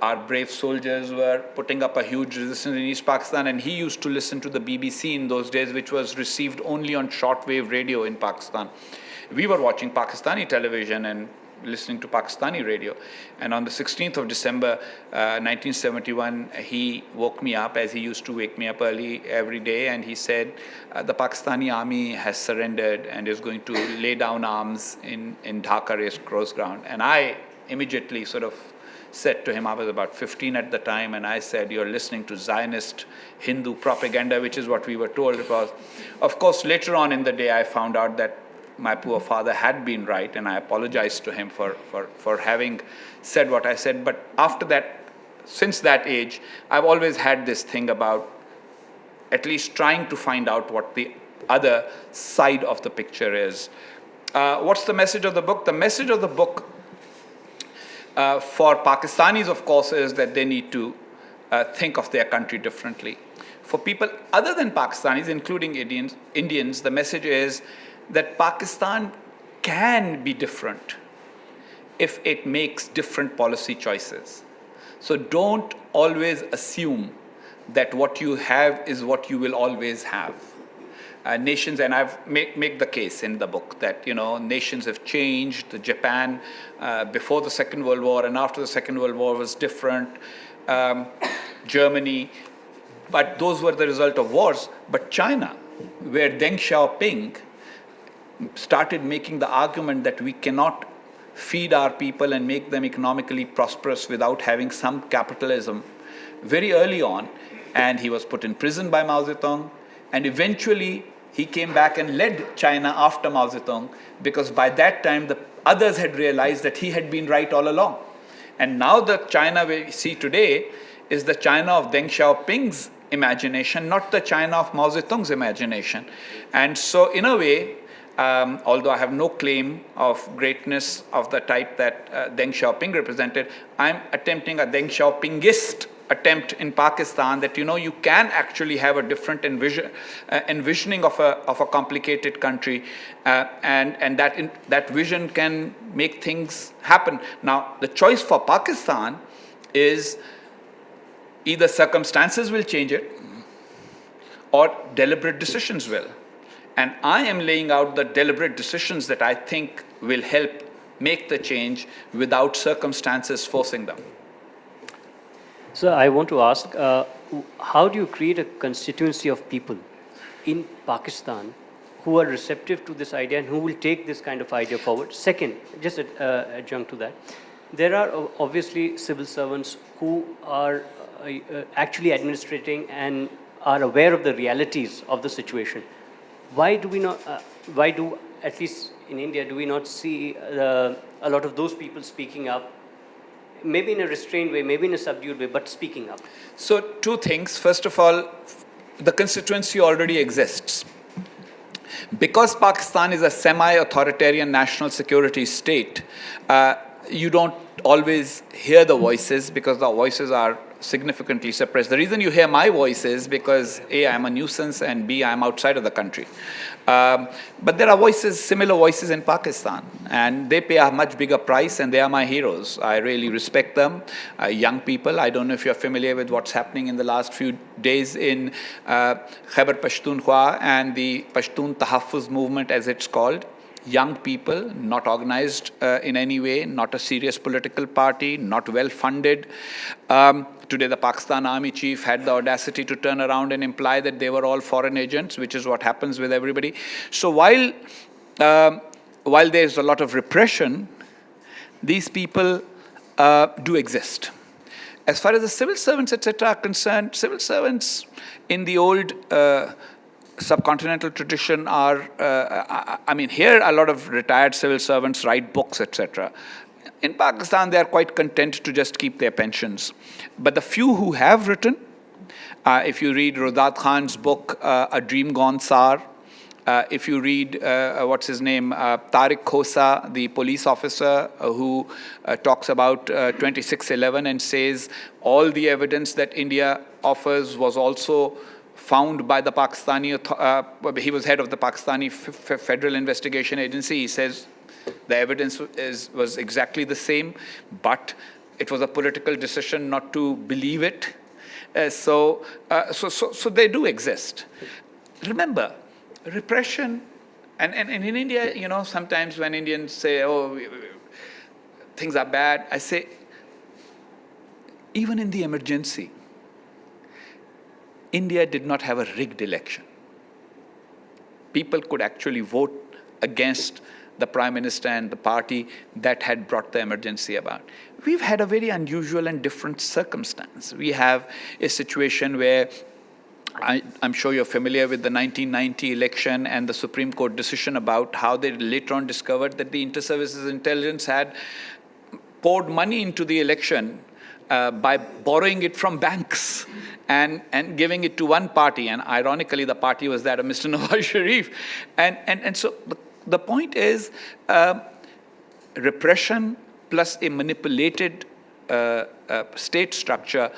our brave soldiers were putting up a huge resistance in East Pakistan, and he used to listen to the BBC in those days, which was received only on shortwave radio in Pakistan. We were watching Pakistani television and listening to Pakistani radio. And on the 16th of December, 1971, he woke me up, as he used to wake me up early every day, and he said, the Pakistani army has surrendered and is going to lay down arms in Dhaka Race Cross Ground. And I immediately sort of said to him, I was about 15 at the time, and I said, you're listening to Zionist Hindu propaganda, which is what we were told it was. Of course, later on in the day, I found out that my poor father had been right, and I apologized to him for having said what I said. But after that, since that age, I've always had this thing about at least trying to find out what the other side of the picture is. What's the message of the book? The message of the book for Pakistanis, of course, is that they need to think of their country differently. For people other than Pakistanis, including Indians, the message is that Pakistan can be different if it makes different policy choices. So don't always assume that what you have is what you will always have. Nations, and I've make the case in the book that nations have changed. Japan before the Second World War and after the Second World War was different. Germany, but those were the result of wars. But China, where Deng Xiaoping started making the argument that we cannot feed our people and make them economically prosperous without having some capitalism very early on, and he was put in prison by Mao Zedong, and eventually he came back and led China after Mao Zedong, because by that time the others had realized that he had been right all along. And now the China we see today is the China of Deng Xiaoping's imagination, not the China of Mao Zedong's imagination. And so in a way, although I have no claim of greatness of the type that Deng Xiaoping represented, I'm attempting a Deng Xiaopingist attempt in Pakistan that you can actually have a different envisioning of a complicated country, and that vision can make things happen. Now, the choice for Pakistan is either circumstances will change it or deliberate decisions will. And I am laying out the deliberate decisions that I think will help make the change without circumstances forcing them. So I want to ask, how do you create a constituency of people in Pakistan who are receptive to this idea and who will take this kind of idea forward? Second, just adjunct to that, there are obviously civil servants who are actually administrating and are aware of the realities of the situation. Why do we not, at least in India, do we not see a lot of those people speaking up, maybe in a restrained way, maybe in a subdued way, but speaking up? So two things. First of all, the constituency already exists. Because Pakistan is a semi-authoritarian national security state, you don't always hear the voices because the voices are significantly suppressed. The reason you hear my voice is because A, I'm a nuisance, and B, I'm outside of the country. But there are similar voices in Pakistan, and they pay a much bigger price, and they are my heroes. I really respect them. Young people, I don't know if you're familiar with what's happening in the last few days in Khyber Pakhtunkhwa and the Pashtun Tahaffuz movement, as it's called. Young people, not organized in any way, not a serious political party, not well funded. Today, the Pakistan Army chief had the audacity to turn around and imply that they were all foreign agents, which is what happens with everybody. So while there's a lot of repression, these people do exist. As far as the civil servants, etc., are concerned, civil servants in the old subcontinental tradition are, I mean, here a lot of retired civil servants write books, etc. In Pakistan, they are quite content to just keep their pensions. But the few who have written, if you read Rodad Khan's book, A Dream Gone Sour, if you read, what's his name, Tariq Khosa, the police officer who talks about 2611 and says all the evidence that India offers was also found by the Pakistani, he was head of the Pakistani Federal Investigation Agency. He says the evidence was exactly the same, but it was a political decision not to believe it. So they do exist. Remember, repression, and in India, you know, sometimes when Indians say, oh, things are bad, I say, even in the emergency, India did not have a rigged election. People could actually vote against the Prime Minister and the party that had brought the emergency about. We've had a very unusual and different circumstance. We have a situation where I'm sure you're familiar with the 1990 election and the Supreme Court decision about how they later on discovered that the Inter-Services Intelligence had poured money into the election by borrowing it from banks and giving it to one party. And ironically, the party was that of Mr. Nawaz Sharif. And so the point is repression plus a manipulated state structure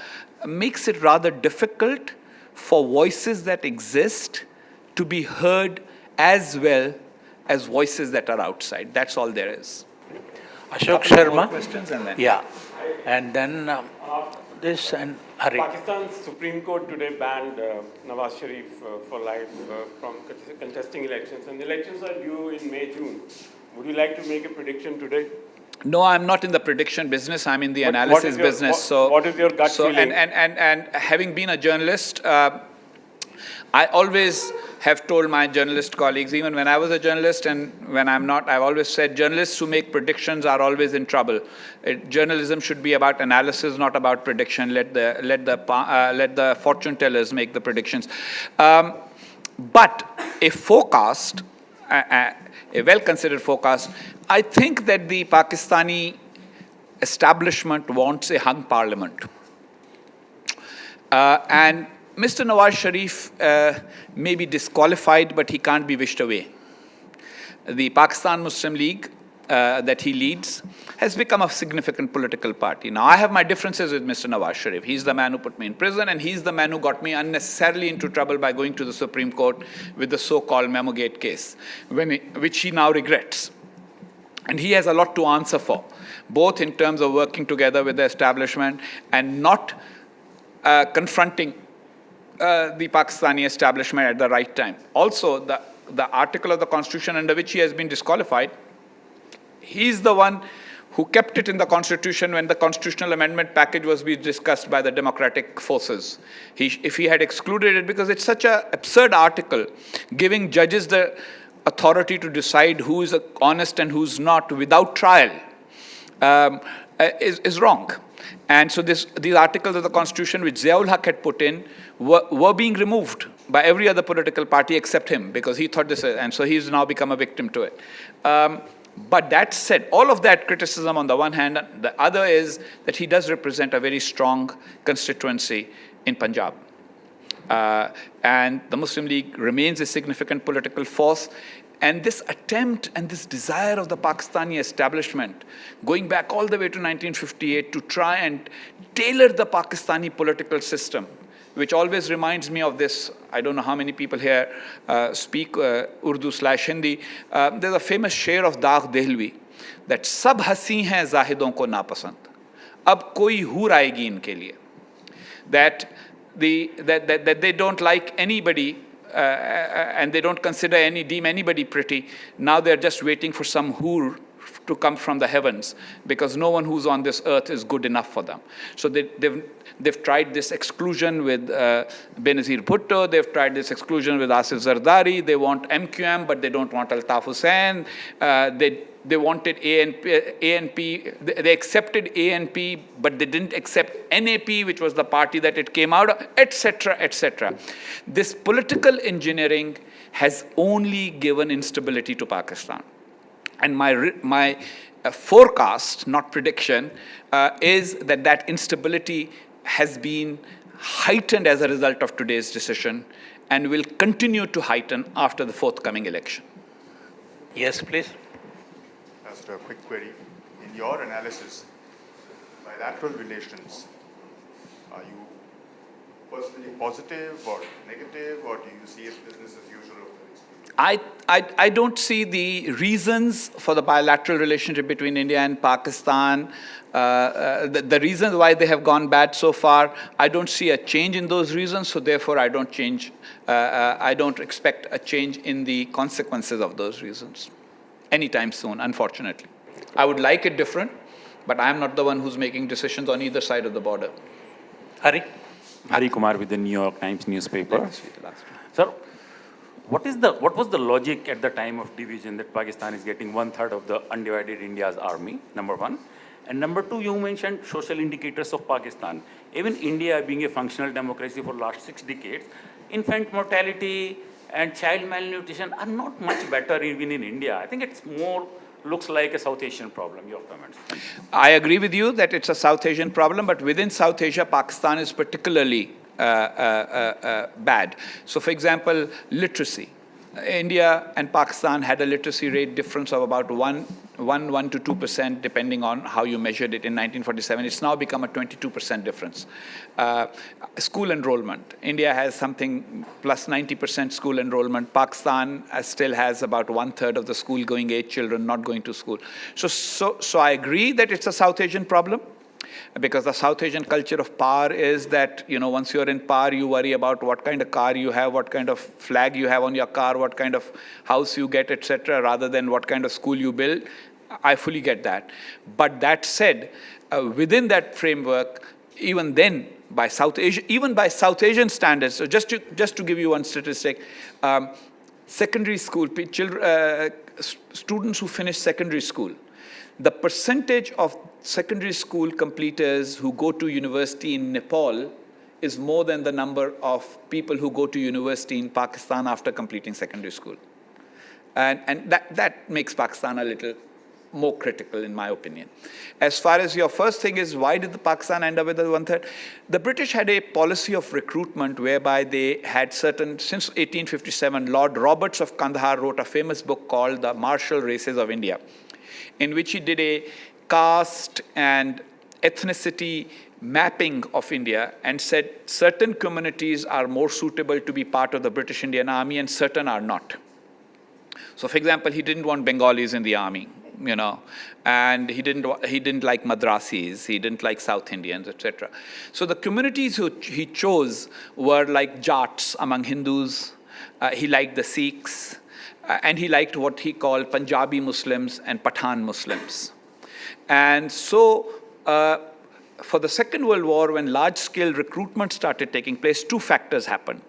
makes it rather difficult for voices that exist to be heard as well as voices that are outside. That's all there is. Ashok Couple more Sharma. questions and then. Yeah. And then this and Hari. Pakistan's Supreme Court today banned Nawaz Sharif for life from contesting elections. And the elections are due in May, June. Would you like to make a prediction today? No, I'm not in the prediction business. I'm in the analysis business. What is your gut feeling? And having been a journalist, I always have told my journalist colleagues, even when I was a journalist and when I'm not, I've always said journalists who make predictions are always in trouble. Journalism should be about analysis, not about prediction. Let the fortune tellers make the predictions. But a forecast, a well-considered forecast, I think that the Pakistani establishment wants a hung parliament. And Mr. Nawaz Sharif may be disqualified, but he can't be wished away. The Pakistan Muslim League that he leads has become a significant political party. Now, I have my differences with Mr. Nawaz Sharif. He's the man who put me in prison, and he's the man who got me unnecessarily into trouble by going to the Supreme Court with the so-called Memogate case, which he now regrets. And he has a lot to answer for, both in terms of working together with the establishment and not confronting the Pakistani establishment at the right time. Also, the article of the Constitution under which he has been disqualified, he's the one who kept it in the Constitution when the constitutional amendment package was being discussed by the democratic forces. If he had excluded it, because it's such an absurd article, giving judges the authority to decide who is honest and who's not without trial, is wrong. And so these articles of the Constitution which Ziaul Haq had put in were being removed by every other political party except him, because he thought this, and so he's now become a victim to it. But that said, all of that criticism on the one hand, the other is that he does represent a very strong constituency in Punjab. And the Muslim League remains a significant political force. And this attempt and this desire of the Pakistani establishment, going back all the way to 1958, to try and tailor the Pakistani political system, which always reminds me of this. I don't know how many people here speak Urdu/Hindi. There's a famous sher of Daag Dehlvi, that sab hasi hain zahidon ko napasand, ab koi hoor aayegi inke liye. That they don't like anybody and they don't deem anybody pretty. Now they're just waiting for some hoor to come from the heavens, because no one who's on this earth is good enough for them. So they've tried this exclusion with Benazir Bhutto, they've tried this exclusion with Asif Zardari, they want MQM, but they don't want Altaf Hussain, they wanted ANP, they accepted ANP, but they didn't accept NAP, which was the party that it came out of, etc., etc. This political engineering has only given instability to Pakistan. And my forecast, not prediction, is that instability has been heightened as a result of today's decision and will continue to heighten after the forthcoming election. Yes, please. Just a quick query. In your analysis, bilateral relations, are you personally positive or negative, or do you see it business as usual? I don't see the reasons for the bilateral relationship between India and Pakistan, the reasons why they have gone bad so far. I don't see a change in those reasons, so therefore I don't expect a change in the consequences of those reasons anytime soon, unfortunately. I would like it different, but I'm not the one who's making decisions on either side of the border. Hari? Hari Kumar with the New York Times newspaper. Let me see the last one. Sir, what was the logic at the time of division that Pakistan is getting 1/3 of the undivided India's army, number one? And number two, you mentioned social indicators of Pakistan. Even India being a functional democracy for the last 6 decades, infant mortality and child malnutrition are not much better even in India. I think it's more looks like a South Asian problem. Your comments. I agree with you that it's a South Asian problem, but within South Asia, Pakistan is particularly bad. So, for example, literacy. India and Pakistan had a literacy rate difference of about 1 to 2%, depending on how you measured it in 1947. It's now become a 22% difference. School enrollment. India has something plus 90% school enrollment. Pakistan still has about 1/3 of the school-going age children not going to school. So I agree that it's a South Asian problem, because the South Asian culture of power is that, once you're in power, you worry about what kind of car you have, what kind of flag you have on your car, what kind of house you get, etc., rather than what kind of school you build. I fully get that. But that said, within that framework, even then, by South Asian standards, so just to give you one statistic, secondary school students who finish secondary school, the percentage of secondary school completers who go to university in Nepal is more than the number of people who go to university in Pakistan after completing secondary school. And that makes Pakistan a little more critical, in my opinion. As far as your first thing is, why did the Pakistan end up with the 1/3? The British had a policy of recruitment whereby they had since 1857, Lord Roberts of Kandahar wrote a famous book called The Martial Races of India, in which he did a caste and ethnicity mapping of India and said certain communities are more suitable to be part of the British Indian Army and certain are not. So, for example, he didn't want Bengalis in the army, and he didn't like Madrasis, he didn't like South Indians, etc. So the communities he chose were like Jats among Hindus. He liked the Sikhs, and he liked what he called Punjabi Muslims and Pathan Muslims. And so, for the Second World War, when large-scale recruitment started taking place, 2 factors happened.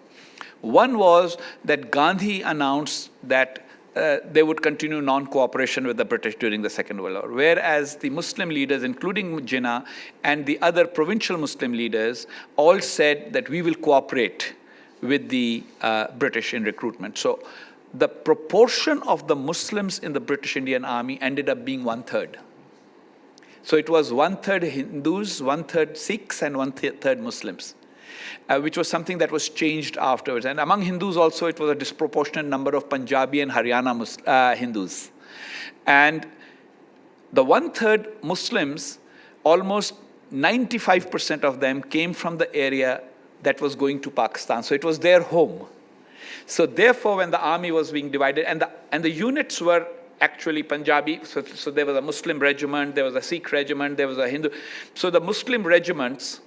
One was that Gandhi announced that they would continue non-cooperation with the British during the Second World War, whereas the Muslim leaders, including Jinnah and the other provincial Muslim leaders, all said that we will cooperate with the British in recruitment. So the proportion of the Muslims in the British Indian Army ended up being 1/3. So it was 1/3 Hindus, 1/3 Sikhs, and 1/3 Muslims, which was something that was changed afterwards. And among Hindus also, it was a disproportionate number of Punjabi and Haryana Hindus. And the 1/3 Muslims, almost 95% of them came from the area that was going to Pakistan. So it was their home. So therefore, when the army was being divided, and the units were actually Punjabi, so there was a Muslim regiment, there was a Sikh regiment, there was a Hindu. So the Muslim regiments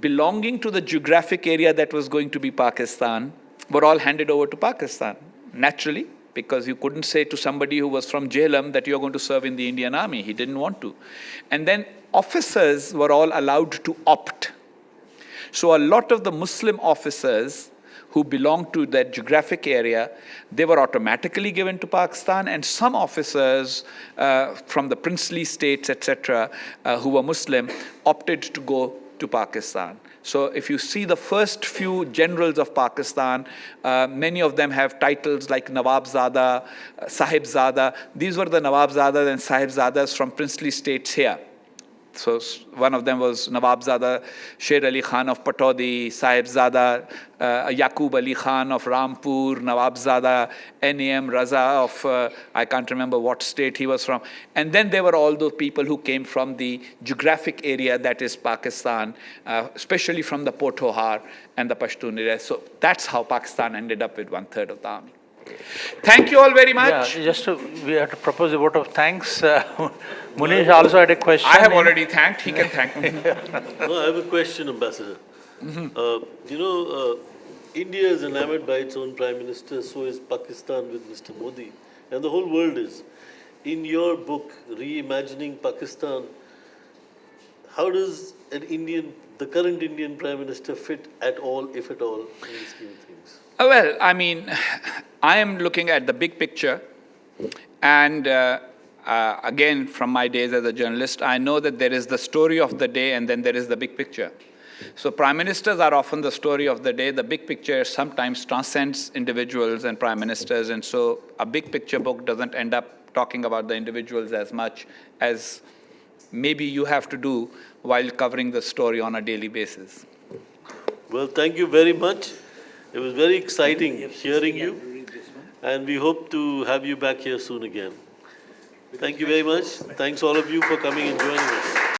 belonging to the geographic area that was going to be Pakistan were all handed over to Pakistan, naturally, because you couldn't say to somebody who was from Jhelum that you're going to serve in the Indian Army. He didn't want to. And then officers were all allowed to opt. So a lot of the Muslim officers who belonged to that geographic area, they were automatically given to Pakistan, and some officers from the princely states, etc., who were Muslim, opted to go to Pakistan. So if you see the first few generals of Pakistan, many of them have titles like Nawabzada, Sahibzada. These were the Nawabzadas and Sahibzadas from princely states here. So one of them was Nawabzada Sher Ali Khan of Pataudi, Sahibzada Yaqub Ali Khan of Rampur, Nawabzada N.A.M. Raza of, I can't remember what state he was from. And then there were all those people who came from the geographic area that is Pakistan, especially from the Potohar and the Pashtun area. So that's how Pakistan ended up with 1/3 of the army. Thank you all very much. Yeah, we have to propose a vote of thanks. Munish also had a question. I have already thanked. He can thank me. No, I have a question, Ambassador. India is enamored by its own Prime Minister, so is Pakistan with Mr. Modi, and the whole world is. In your book, Reimagining Pakistan, how does the current Indian Prime Minister fit at all, if at all, in the scheme of things? Well, I mean, I am looking at the big picture, and again, from my days as a journalist, I know that there is the story of the day and then there is the big picture. So prime ministers are often the story of the day. The big picture sometimes transcends individuals and prime ministers, and so a big picture book doesn't end up talking about the individuals as much as maybe you have to do while covering the story on a daily basis. Well, thank you very much. It was very exciting hearing you, and we hope to have you back here soon again. Thank you very much. Thanks all of you for coming and joining us.